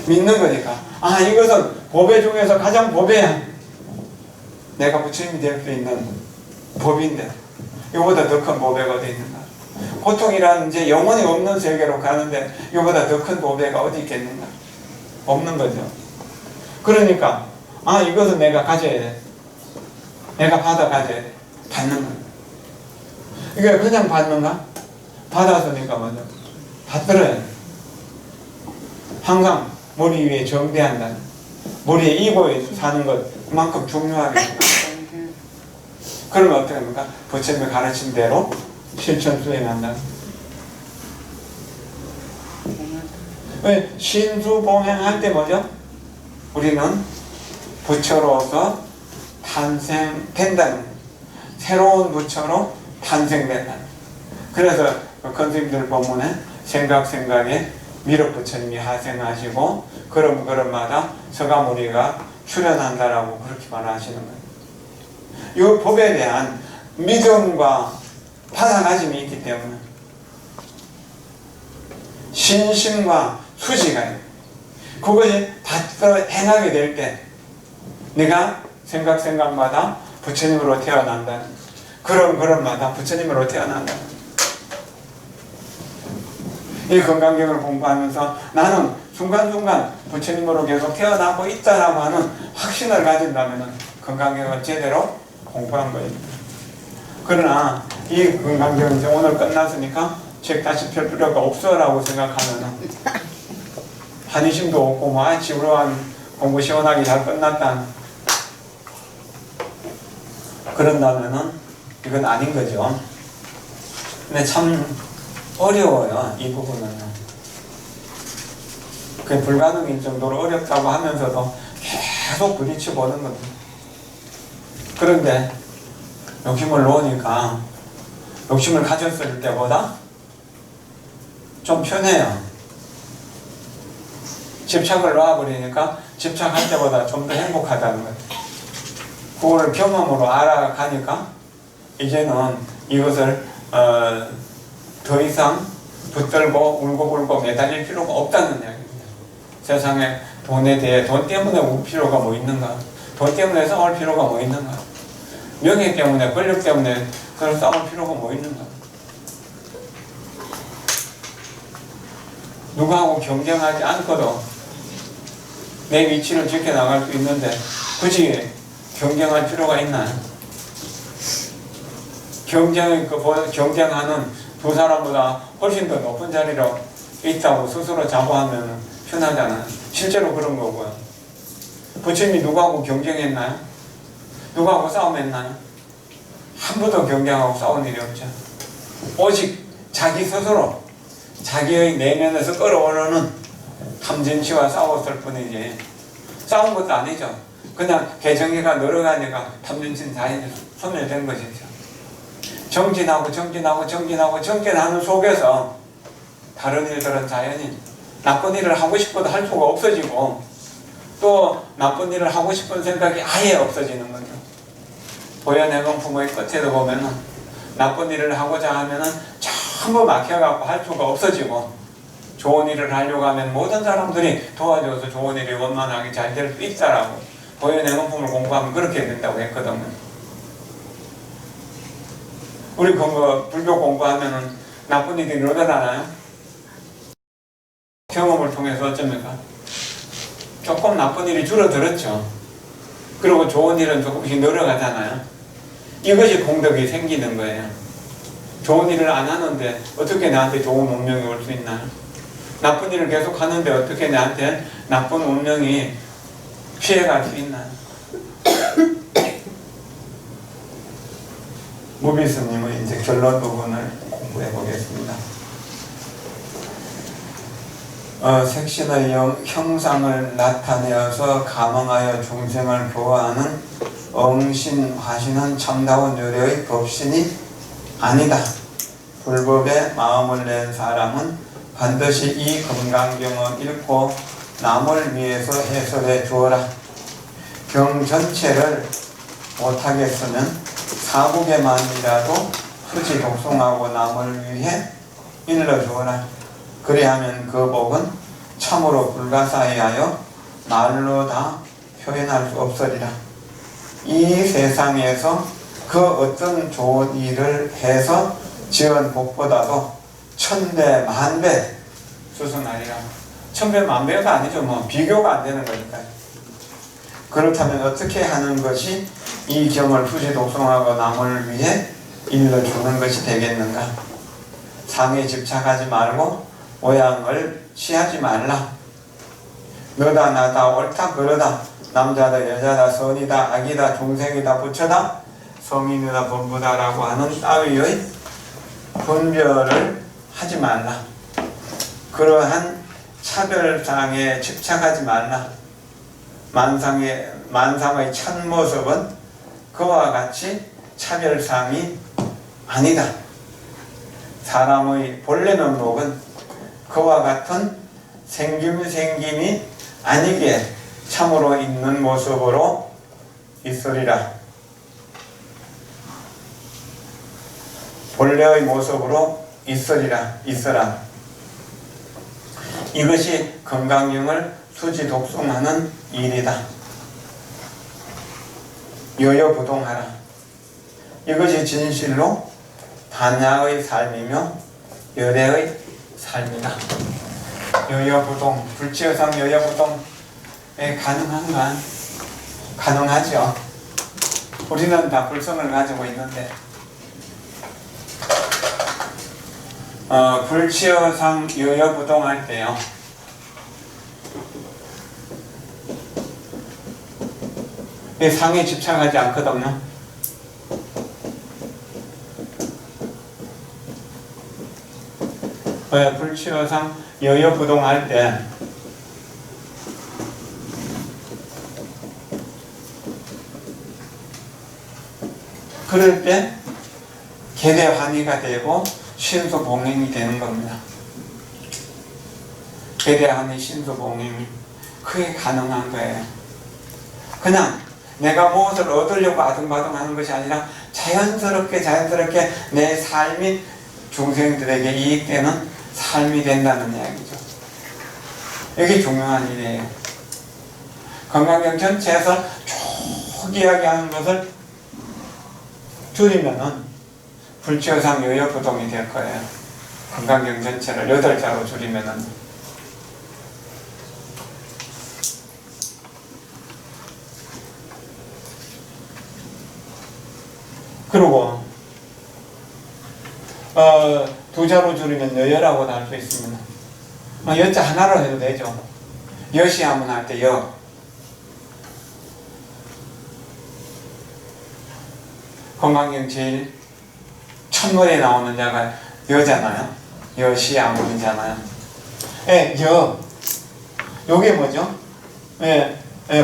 믿는 거니까 이것은 법의 중에서 가장 법이야. 내가 부처님이 될 수 있는 법인데 이거보다 더 큰 법회가 어디 있는가? 고통이라는 이제 영원히 없는 세계로 가는데 이거보다 더 큰 법회가 어디 있겠는가? 없는 거죠. 그러니까 이것은 내가 가져야 돼. 내가 받아 가져야 돼. 받는 거. 이게 그냥 받는가? 받았으니까 먼저 받들어야 돼. 항상 머리 위에 정대한다. 머리에 이고 사는 것만큼 중요하게. 그러면 어떻게 합니까? 부처님이 가르친 대로 실천 수행한다. 신수봉행할 때 뭐죠? 우리는 부처로서 탄생된다는, 새로운 부처로 탄생된다. 그래서 컨스님들 본문에 생각에 미륵 부처님이 하생하시고 걸음마다 서가모니가 출현한다라고 그렇게 말하시는 거예요. 이 법에 대한 믿음과 받아가짐이 있기 때문에 신심과 수지가 있어요. 그것이 받들어 행하게 될 때 내가 생각마다 부처님으로 태어난다. 걸음마다 부처님으로 태어난다. 이 건강경을 공부하면서 나는 순간순간 부처님으로 계속 태어나고 있다라고 하는 확신을 가진다면 건강경을 제대로 공부한 거예요. 그러나 이 건강경은 이제 오늘 끝났으니까 책 다시 펼 필요가 없어라고 생각하면 한의심도 없고 지루한 공부 시원하게 잘 끝났다 그런다면은 이건 아닌 거죠. 근데 참 어려워요, 이 부분은. 그게 불가능인 정도로 어렵다고 하면서도 계속 부딪혀보는 겁니다. 그런데 욕심을 놓으니까 욕심을 가졌을 때보다 좀 편해요. 집착을 놔버리니까 집착할 때보다 좀 더 행복하다는 거예요. 그거를 경험으로 알아가니까 이제는 이것을 더 이상 붙들고 울고불고 매달릴 필요가 없다는 이야기입니다. 세상에 돈에 대해 돈 때문에 울 필요가 뭐 있는가? 돈 때문에 싸울 필요가 뭐 있는가? 명예 때문에 권력 때문에 그걸 싸울 필요가 뭐 있는가? 누구하고 경쟁하지 않고도 내 위치를 지켜나갈 수 있는데 굳이 경쟁할 필요가 있나요? 경쟁하는 두 사람보다 훨씬 더 높은 자리로 있다고 스스로 자부하면 편하잖아요. 실제로 그런 거고요. 부처님이 누구하고 경쟁했나요? 누구하고 싸움했나요? 한 번도 경쟁하고 싸운 일이 없죠. 오직 자기 스스로 자기의 내면에서 끌어오르는 탐진치와 싸웠을 뿐이지 싸운 것도 아니죠. 그냥 개정기가 늘어가니까 탐진치는 자연히 소멸된 것이죠. 정진하는 속에서 다른 일들은 자연히 나쁜 일을 하고 싶어도 할 수가 없어지고 또 나쁜 일을 하고 싶은 생각이 아예 없어지는 거죠. 보현해공품의 끝에도 보면은 나쁜 일을 하고자 하면은 전부 막혀갖고 할 수가 없어지고 좋은 일을 하려고 하면 모든 사람들이 도와줘서 좋은 일이 원만하게 잘 될 수 있다라고 보현해공품을 공부하면 그렇게 된다고 했거든요. 우리 불교 공부하면은 나쁜 일이 늘어나나요? 경험을 통해서 어쩝니까? 조금 나쁜 일이 줄어들었죠. 그리고 좋은 일은 조금씩 늘어가잖아요. 이것이 공덕이 생기는 거예요. 좋은 일을 안 하는데 어떻게 나한테 좋은 운명이 올 수 있나요? 나쁜 일을 계속 하는데 어떻게 나한테 나쁜 운명이 피해갈 수 있나요? 무비스님의 이제 결론 부분을 공부해 보겠습니다. 색신의 형상을 나타내어서 감응하여 중생을 교화하는 엉신, 화신은 참다운 요래의 법신이 아니다. 불법에 마음을 낸 사람은 반드시 이 금강경을 읽고 남을 위해서 해설해 주어라. 경 전체를 못하겠으면 사국에만이라도 수지 독송하고 남을 위해 일러주어라. 그리하면 그 복은 참으로 불가사의하여 말로 다 표현할 수 없으리라. 이 세상에서 그 어떤 좋은 일을 해서 지은 복보다도 천배 만배 수승하리라. 천배 만배가 아니죠. 뭐 비교가 안 되는 거니까. 그렇다면 어떻게 하는 것이 이 경을 수지 독송하고 남을 위해 일러주는 것이 되겠는가? 상에 집착하지 말고 모양을 취하지 말라. 너다 나다 옳다 그러다 남자다 여자다 선이다 악이다 중생이다 부처다 성인이다 범부다라고 하는 따위의 분별을 하지 말라. 그러한 차별상에 집착하지 말라. 만상의 참모습은 그와 같이 차별상이 아니다. 사람의 본래 면목은 그와 같은 생김이 아니게 참으로 있는 모습으로 있으리라. 본래의 모습으로 있으라. 이것이 금강경을 수지 독송하는 일이다. 여여부동하라. 이것이 진실로 반야의 삶이며 열애의 삶이다. 여여부동, 불치여상 여여부동에 가능한가? 가능하죠. 우리는 다 불성을 가지고 있는데 불치여상 여여부동할 때요, 이 상에 집착하지 않거든요. 불치여상 여여부동할 때 그럴 때 계대환희가 되고 신수봉행이 되는 겁니다. 계대환희 신수봉행이 그게 가능한 거예요. 그냥 내가 무엇을 얻으려고 아둥바둥 하는 것이 아니라 자연스럽게 내 삶이 중생들에게 이익되는 삶이 된다는 이야기죠. 이게 중요한 일이에요. 건강경 전체에서 쭉 이야기하는 것을 줄이면은 불치여상 여여부동이 될 거예요. 건강경 전체를 8자로 줄이면은. 그리고 2자로 줄이면 여여라고도 할 수 있습니다. 여자 하나로 해도 되죠. 여시하면 할 때 여. 건강경 제일 첫머리에 나오는 자가 여잖아요. 여시아문이잖아요. 예, 여. 요게 뭐죠?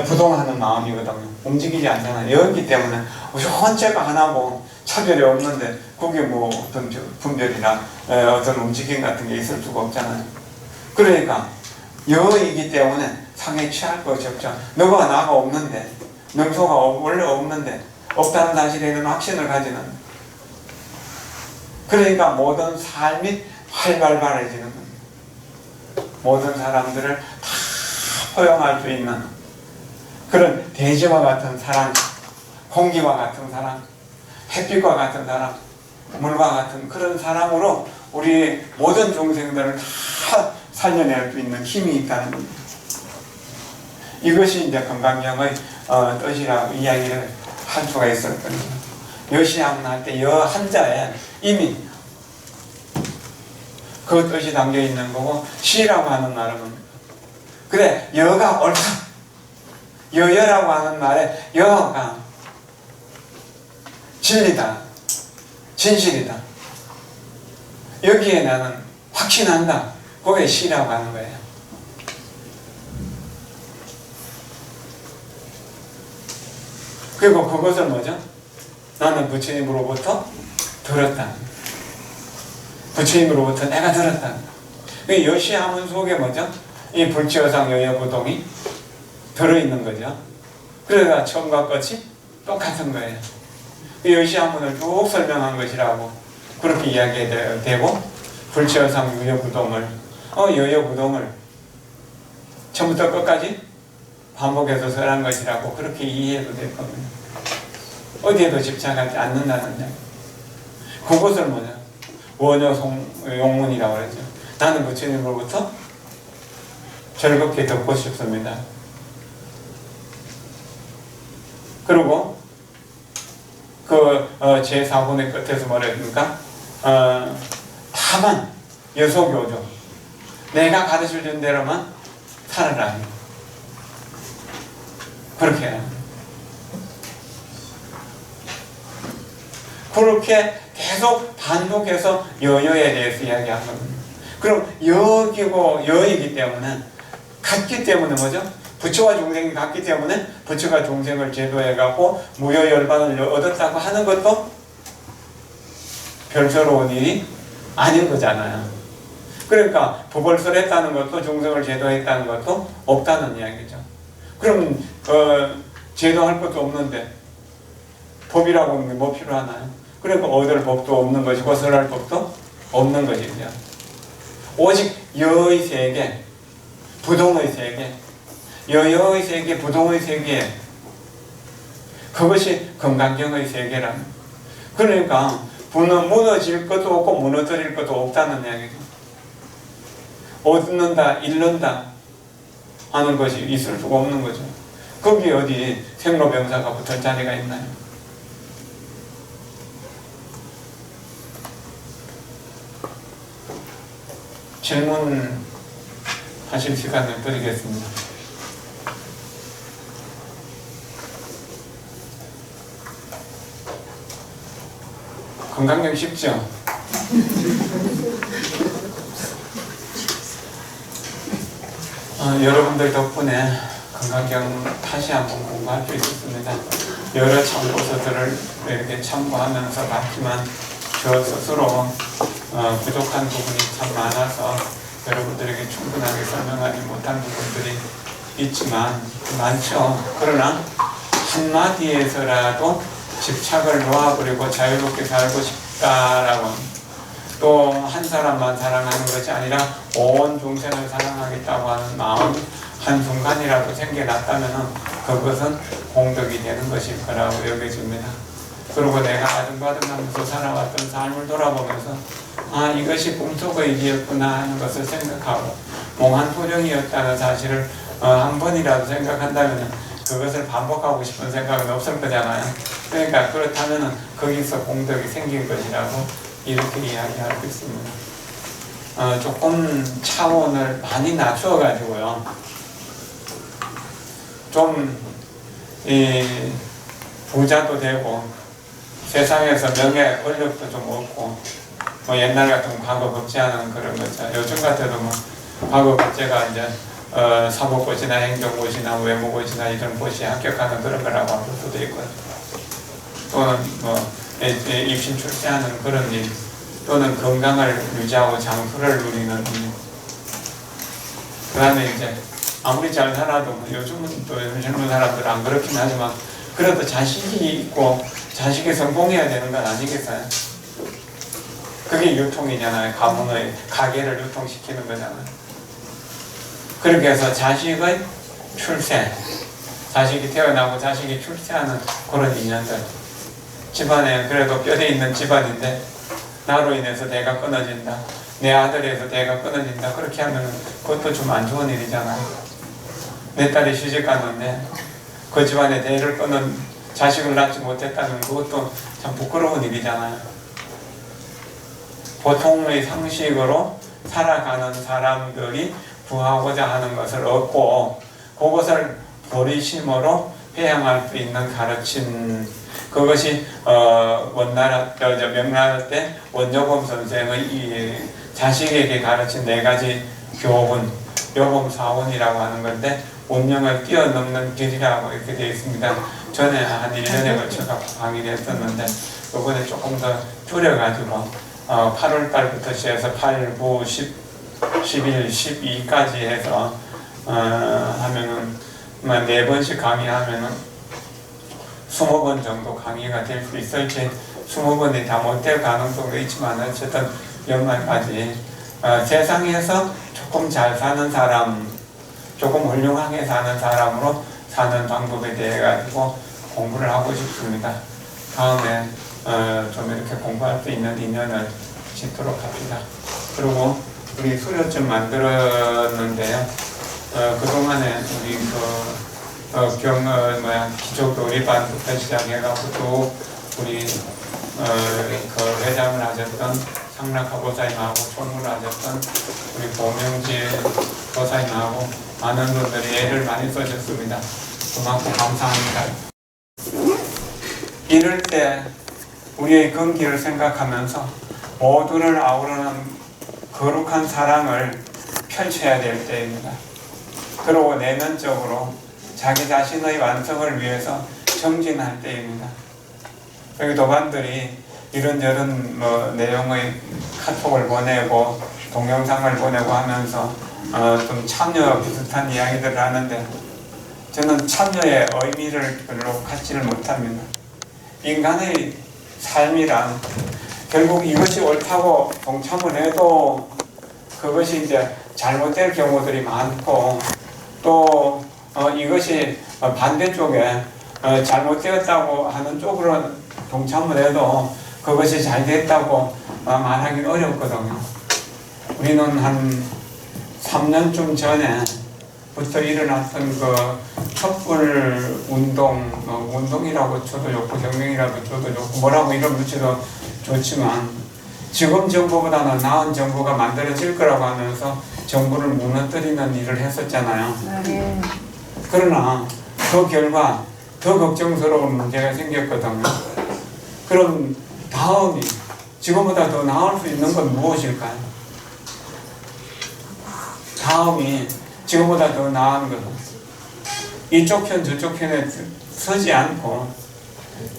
부동하는 마음이거든요. 움직이지 않잖아요. 여기 때문에 혼자가 하나고 차별이 없는데 그게 뭐 어떤 분별이나 어떤 움직임 같은 게 있을 수가 없잖아요. 그러니까 여이기 때문에 상에 취할 것이 없죠. 너가 나가 없는데, 능소가 원래 없는데 없다는 사실에는 확신을 가지는. 그러니까 모든 삶이 활발해지는 겁니다. 모든 사람들을 다 포용할 수 있는 그런 대지와 같은 사랑, 공기와 같은 사랑, 햇빛과 같은 사랑, 물과 같은 그런 사랑으로 우리 모든 중생들을 다 살려낼 수 있는 힘이 있다는 겁니다. 이것이 이제 건강경의 뜻이라고 이야기를 할 수가 있을 겁니다. 여시하면 할 때 여 한자에 이미 그 뜻이 담겨 있는 거고, 시라고 하는 말은 그래 여가 옳다. 여여라고 하는 말에 여가 진리다, 진실이다. 여기에 나는 확신한다. 그게 시라고 하는 거예요. 그리고 그것을 뭐죠? 나는 부처님으로부터 들었다. 부처님으로부터 내가 들었다. 그 여시하문 속에 뭐죠? 이 불치여상 여여부동이 들어있는 거죠. 그러니까 처음과 끝이 똑같은 거예요. 그 여시하문을 쭉 설명한 것이라고 그렇게 이야기되고, 불치여상 여여부동을 여여부동을 처음부터 끝까지 반복해서 설한 것이라고 그렇게 이해해도 될 겁니다. 어디에도 집착하지 않는다는 점. 그것을 뭐냐? 원효용문이라고 그러죠. 나는 부처님으로부터 즐겁게 듣고 싶습니다. 그리고 그 제4분의 끝에서 뭐라 했습니까? 다만 여소교조, 내가 가르쳐준 대로만 살아라. 그렇게 해요. 그렇게 계속 반복해서 여여에 대해서 이야기한 겁니다. 그럼 여기고 여이기 때문에 같기 때문에 뭐죠? 부처와 중생이 같기 때문에 부처가 중생을 제도해갖고 무여열반을 얻었다고 하는 것도 별스러운 일이 아닌 거잖아요. 그러니까 부벌설했다는 것도 중생을 제도했다는 것도 없다는 이야기죠. 그럼 제도할 것도 없는데 법이라고 하는 게 뭐 필요하나요? 그러니까 얻을 법도 없는 것이고 설할 법도 없는 것이죠. 오직 여의 세계, 부동의 세계, 여여의 세계, 부동의 세계, 그것이 건강경의 세계랍니다. 그러니까 무너질 것도 없고 무너뜨릴 것도 없다는 이야기죠. 얻는다, 잃는다 하는 것이 있을 수가 없는 거죠. 거기 어디 생로병사가 붙을 자리가 있나요? 질문 하실 시간을 드리겠습니다. 건강경 쉽죠? 여러분들 덕분에 건강경 다시 한번 공부할 수 있었습니다. 여러 참고서들을 이렇게 참고하면서 봤지만 저 스스로 부족한 부분이 참 많아서 여러분들에게 충분하게 설명하지 못한 부분들이 있지만 많죠. 그러나 한마디에서라도 집착을 놓아버리고 자유롭게 살고 싶다라고, 또 한 사람만 사랑하는 것이 아니라 온 중생을 사랑하겠다고 하는 마음 한순간이라도 생겨났다면 그것은 공덕이 되는 것일 거라고 여겨집니다. 그리고 내가 아등바등하면서 살아왔던 삶을 돌아보면서 이것이 꿈속의 일이었구나 하는 것을 생각하고 몽환토령이었다는 사실을 한 번이라도 생각한다면 그것을 반복하고 싶은 생각은 없을 거잖아요. 그러니까 그렇다면 거기서 공덕이 생긴 것이라고 이렇게 이야기할 수 있습니다. 조금 차원을 많이 낮추어 가지고요, 좀 부자도 되고 세상에서 명예 권력도 좀 얻고 옛날 같은 과거 급제 하는 그런 거죠. 요즘 같아도 과거 급제가 이제 사법고시나 행정고시나 외무고시나 이런 고시에 합격하는 그런 거라고 할 수도 있고요. 또는 입신 출세하는 그런 일, 또는 건강을 유지하고 장수를 누리는 일. 그 다음에 이제 아무리 잘 살아도 요즘은 또 젊은 사람들은 안 그렇긴 하지만 그래도 자식이 있고 자식이 성공해야 되는 건 아니겠어요? 그게 유통이잖아요. 가문의 가계를 유통시키는 거잖아요. 그렇게 해서 자식의 출세, 자식이 태어나고 자식이 출세하는 그런 인연들, 집안에 그래도 뼈대 있는 집안인데 나로 인해서 대가 끊어진다, 내 아들에서 대가 끊어진다, 그렇게 하면 그것도 좀 안 좋은 일이잖아요. 내 딸이 시집 갔는데 그 집안에 대를 끊은 자식을 낳지 못했다면 그것도 참 부끄러운 일이잖아요. 보통의 상식으로 살아가는 사람들이 구하고자 하는 것을 얻고 그것을 보리심으로 회양할 수 있는 가르침, 그것이 명나라 때 원조범 선생의 이 자식에게 가르친 4가지 교훈, 요범사원이라고 하는 건데 운명을 뛰어넘는 길이라고 이렇게 되어 있습니다. 전에 한 1년에 걸쳐서 강의를 했었는데 이번에 조금 더 줄여가지고 8월 달부터 시작해서 8, 9, 10, 11, 12까지 해서 하면은 4번씩 강의하면은 20번 정도 강의가 될 수 있을지, 20번이 다 못 될 가능성도 있지만 어쨌든 연말까지 세상에서 조금 잘 사는 사람, 조금 훌륭하게 사는 사람으로 사는 방법에 대해 가지고 공부를 하고 싶습니다. 다음에 좀 이렇게 공부할 수 있는 인연을 짓도록 합시다. 그리고 우리 수료증 만들었는데요. 그동안에 우리 기초교리반부터 시작해가지고 또 우리 그 회장을 하셨던 상락하 보사님하고 총무를 하셨던 우리 보명지 보사님하고 많은 분들이 애를 많이 써줬습니다. 그만큼 감사합니다. 이럴 때 우리의 건기를 생각하면서 모두를 아우르는 거룩한 사랑을 펼쳐야 될 때입니다. 그리고 내면적으로 자기 자신의 완성을 위해서 정진할 때입니다. 여기 도반들이 이런저런 내용의 카톡을 보내고 동영상을 보내고 하면서 좀 참여 비슷한 이야기들을 하는데 저는 참여의 의미를 별로 갖지를 못합니다. 인간의 삶이란 결국 이것이 옳다고 동참을 해도 그것이 이제 잘못될 경우들이 많고, 또 이것이 반대쪽에 잘못되었다고 하는 쪽으로 동참을 해도 그것이 잘 됐다고 말하기는 어렵거든요. 우리는 한 3년쯤 전에부터 일어났던 그 촛불 운동, 운동이라고 쳐도 좋고 혁명이라고 쳐도 좋고 뭐라고 이름 붙여도 좋지만 지금 정부보다는 나은 정부가 만들어질 거라고 하면서 정부를 무너뜨리는 일을 했었잖아요. 그러나 그 결과 더 걱정스러운 문제가 생겼거든요. 그럼 다음이 지금보다 더 나을 수 있는 건 무엇일까요? 다음이 지금보다 더 나은 것은 이쪽 편 저쪽 편에 서지 않고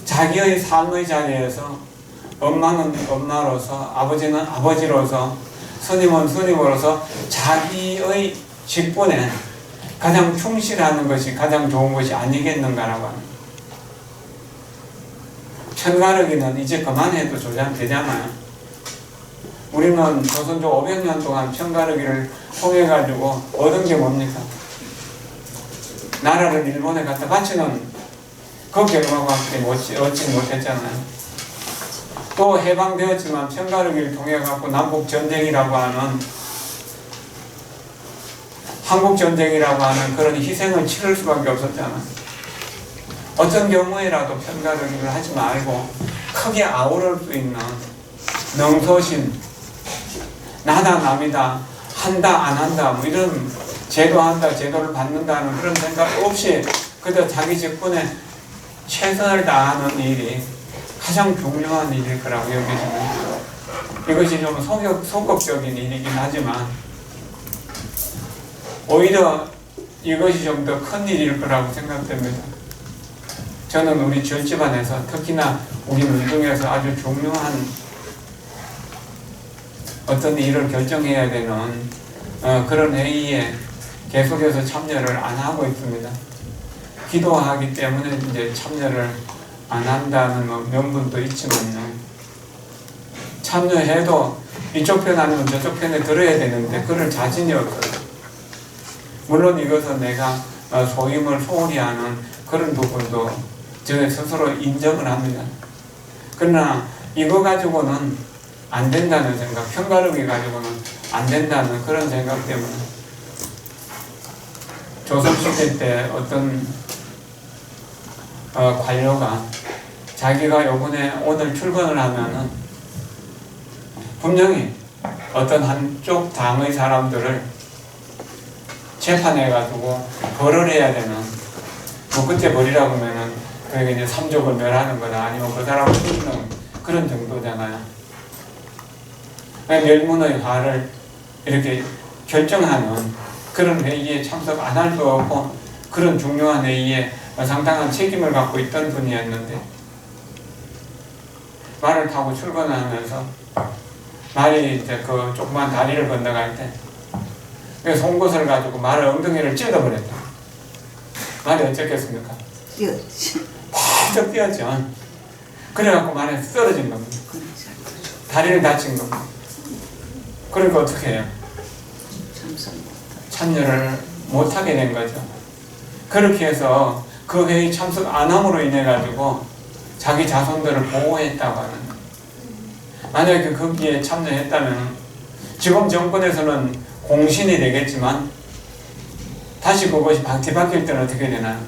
자기의 삶의 자리에서 엄마는 엄마로서, 아버지는 아버지로서, 스님은 스님으로서 자기의 직분에 가장 충실하는 것이 가장 좋은 것이 아니겠는가라고 하는. 편가르기는 이제 그만해도 되잖아요. 우리는 조선조 500년 동안 편가르기를 통해가지고 얻은 게 뭡니까? 나라를 일본에 갖다 바치는 그 결과밖에 얻지 못했잖아요. 또 해방되었지만 편가르기를 통해갖고 남북전쟁이라고 하는 한국전쟁이라고 하는 그런 희생을 치를 수밖에 없었잖아요. 어떤 경우에라도 편가르기를 하지 말고 크게 아우를 수 있는 능소심, 나다 남이다, 한다 안 한다 뭐 이런 제도한다 제도를 받는다는 그런 생각 없이 그저 자기 직분에 최선을 다하는 일이 가장 중요한 일일 거라고 여겨집니다. 이것이 좀 소극적인 일이긴 하지만 오히려 이것이 좀 더 큰 일일 거라고 생각됩니다. 저는 우리 절집안에서 특히나 우리 문중에서 아주 중요한 어떤 일을 결정해야 되는 그런 회의에 계속해서 참여를 안 하고 있습니다. 기도하기 때문에 이제 참여를 안 한다는 명분도 있지만요. 참여해도 이쪽 편 아니면 저쪽 편에 들어야 되는데 그럴 자신이 없어요. 물론 이것은 내가 소임을 소홀히 하는 그런 부분도 저 스스로 인정을 합니다. 그러나 이거 가지고는 안 된다는 생각, 편가르기 가지고는 안 된다는 그런 생각 때문에 조선시대 때 어떤 관료가 자기가 요번에 오늘 출근을 하면은 분명히 어떤 한쪽 당의 사람들을 재판해가지고 벌을 해야 되는, 뭐 그때 벌이라고 하면은 그게 이제 삼족을 멸하는 거나 아니면 그 사람을 죽이는 그런 정도잖아요. 멸문의 화를 이렇게 결정하는 그런 회의에 참석 안 할 수 없고 그런 중요한 회의에 상당한 책임을 갖고 있던 분이었는데 말을 타고 출근하면서 말이 이제 그 조그만 다리를 건너갈 때 송곳을 가지고 말을 엉덩이를 찔러버렸다. 말이 어쩌겠습니까? 뛰었지. 팍 뛰었죠. 그래갖고 말에 쓰러진 겁니다. 다리를 다친 겁니다. 그러니까 어떻게 해요? 참여를 못하게 된 거죠. 그렇게 해서 그 회의 참석 안 함으로 인해 가지고 자기 자손들을 보호했다고 하는 거예요. 만약에 거기에 참여했다면 지금 정권에서는 공신이 되겠지만 다시 그것이 뒤바뀔 때는 어떻게 되나요?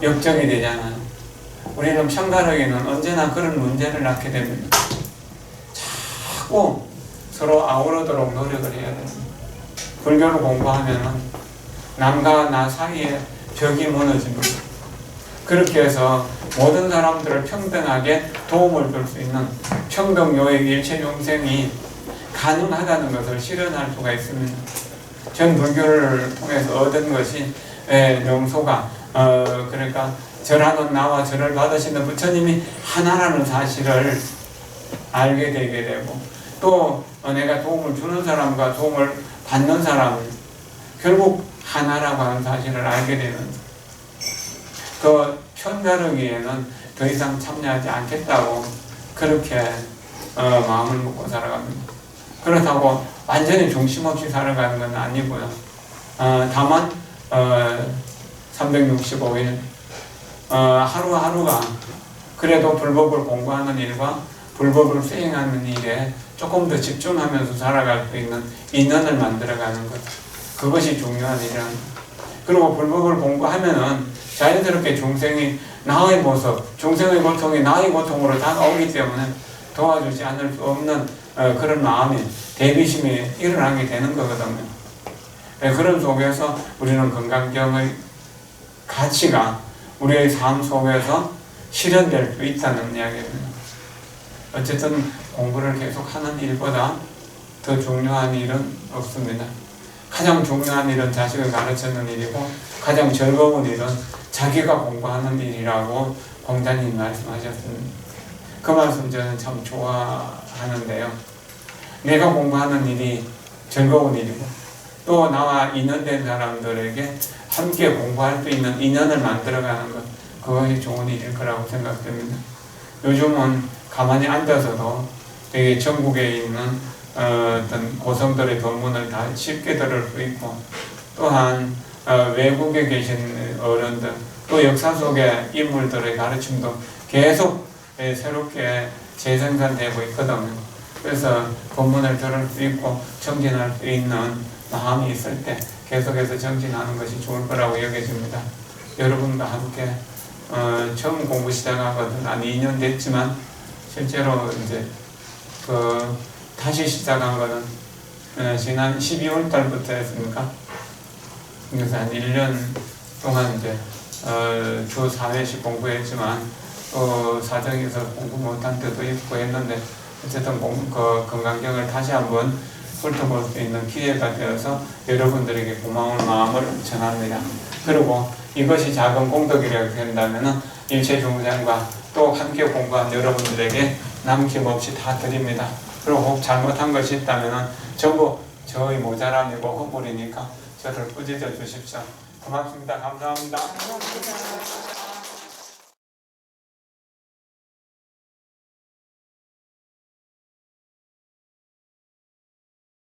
역적이 되잖아요. 우리는 편가르기는 언제나 그런 문제를 낳게 됩니다. 자꾸 서로 아우르도록 노력을 해야 됩니다. 불교를 공부하면 남과 나 사이에 벽이 무너집니다. 그렇게 해서 모든 사람들을 평등하게 도움을 줄 수 있는 평등요의 일체 용생이 가능하다는 것을 실현할 수가 있습니다. 전 불교를 통해서 얻은 것이 명소가 그러니까 절하는 나와 절을 받으시는 부처님이 하나라는 사실을 알게 되게 되고 또 내가 도움을 주는 사람과 도움을 받는 사람은 결국 하나라고 하는 사실을 알게 되는 그 편가르기에는 더 이상 참여하지 않겠다고 그렇게 마음을 먹고 살아갑니다. 그렇다고 완전히 중심 없이 살아가는 건 아니고요. 다만 365일 하루하루가 그래도 불법을 공부하는 일과 불법을 수행하는 일에 조금 더 집중하면서 살아갈 수 있는 인연을 만들어가는 것, 그것이 중요한 일이랍니다. 그리고 불법을 공부하면은 자연스럽게 중생이 나의 모습, 중생의 고통이 나의 고통으로 다가오기 때문에 도와주지 않을 수 없는 그런 마음이, 대비심이 일어나게 되는 거거든요. 그런 속에서 우리는 건강경의 가치가 우리의 삶 속에서 실현될 수 있다는 이야기입니다. 어쨌든 공부를 계속하는 일보다 더 중요한 일은 없습니다. 가장 중요한 일은 자식을 가르치는 일이고 가장 즐거운 일은 자기가 공부하는 일이라고 공자님 말씀하셨습니다. 그 말씀 저는 참 좋아하는데요. 내가 공부하는 일이 즐거운 일이고 또 나와 인연된 사람들에게 함께 공부할 수 있는 인연을 만들어가는 것, 그것이 좋은 일일 거라고 생각됩니다. 요즘은 가만히 앉아서도 되게 전국에 있는 어떤 고성들의 법문을 다 쉽게 들을 수 있고, 또한 외국에 계신 어른들, 또 역사 속의 인물들의 가르침도 계속 새롭게 재생산되고 있거든요. 그래서 법문을 들을 수 있고 정진할 수 있는 마음이 있을 때 계속해서 정진하는 것이 좋을 거라고 여겨집니다. 여러분과 함께 처음 공부 시작하거든 한 2년 됐지만 실제로 이제 다시 시작한 거는 지난 12월 달부터 했으니까, 그래서 한 1년 동안 이제 주 4회씩 공부했지만 또 사정에서 공부 못한 때도 있고 했는데, 어쨌든 건강경을 다시 한번 훑어볼 수 있는 기회가 되어서 여러분들에게 고마운 마음을 전합니다. 그리고 이것이 작은 공덕이라고 된다면 일체 중생과 또 함께 공부한 여러분들에게 남김없이 다 드립니다. 그리고 혹 잘못한 것이 있다면 전부 저의 모자람이고 허물이니까 저를 꾸짖어 주십시오. 고맙습니다. 감사합니다.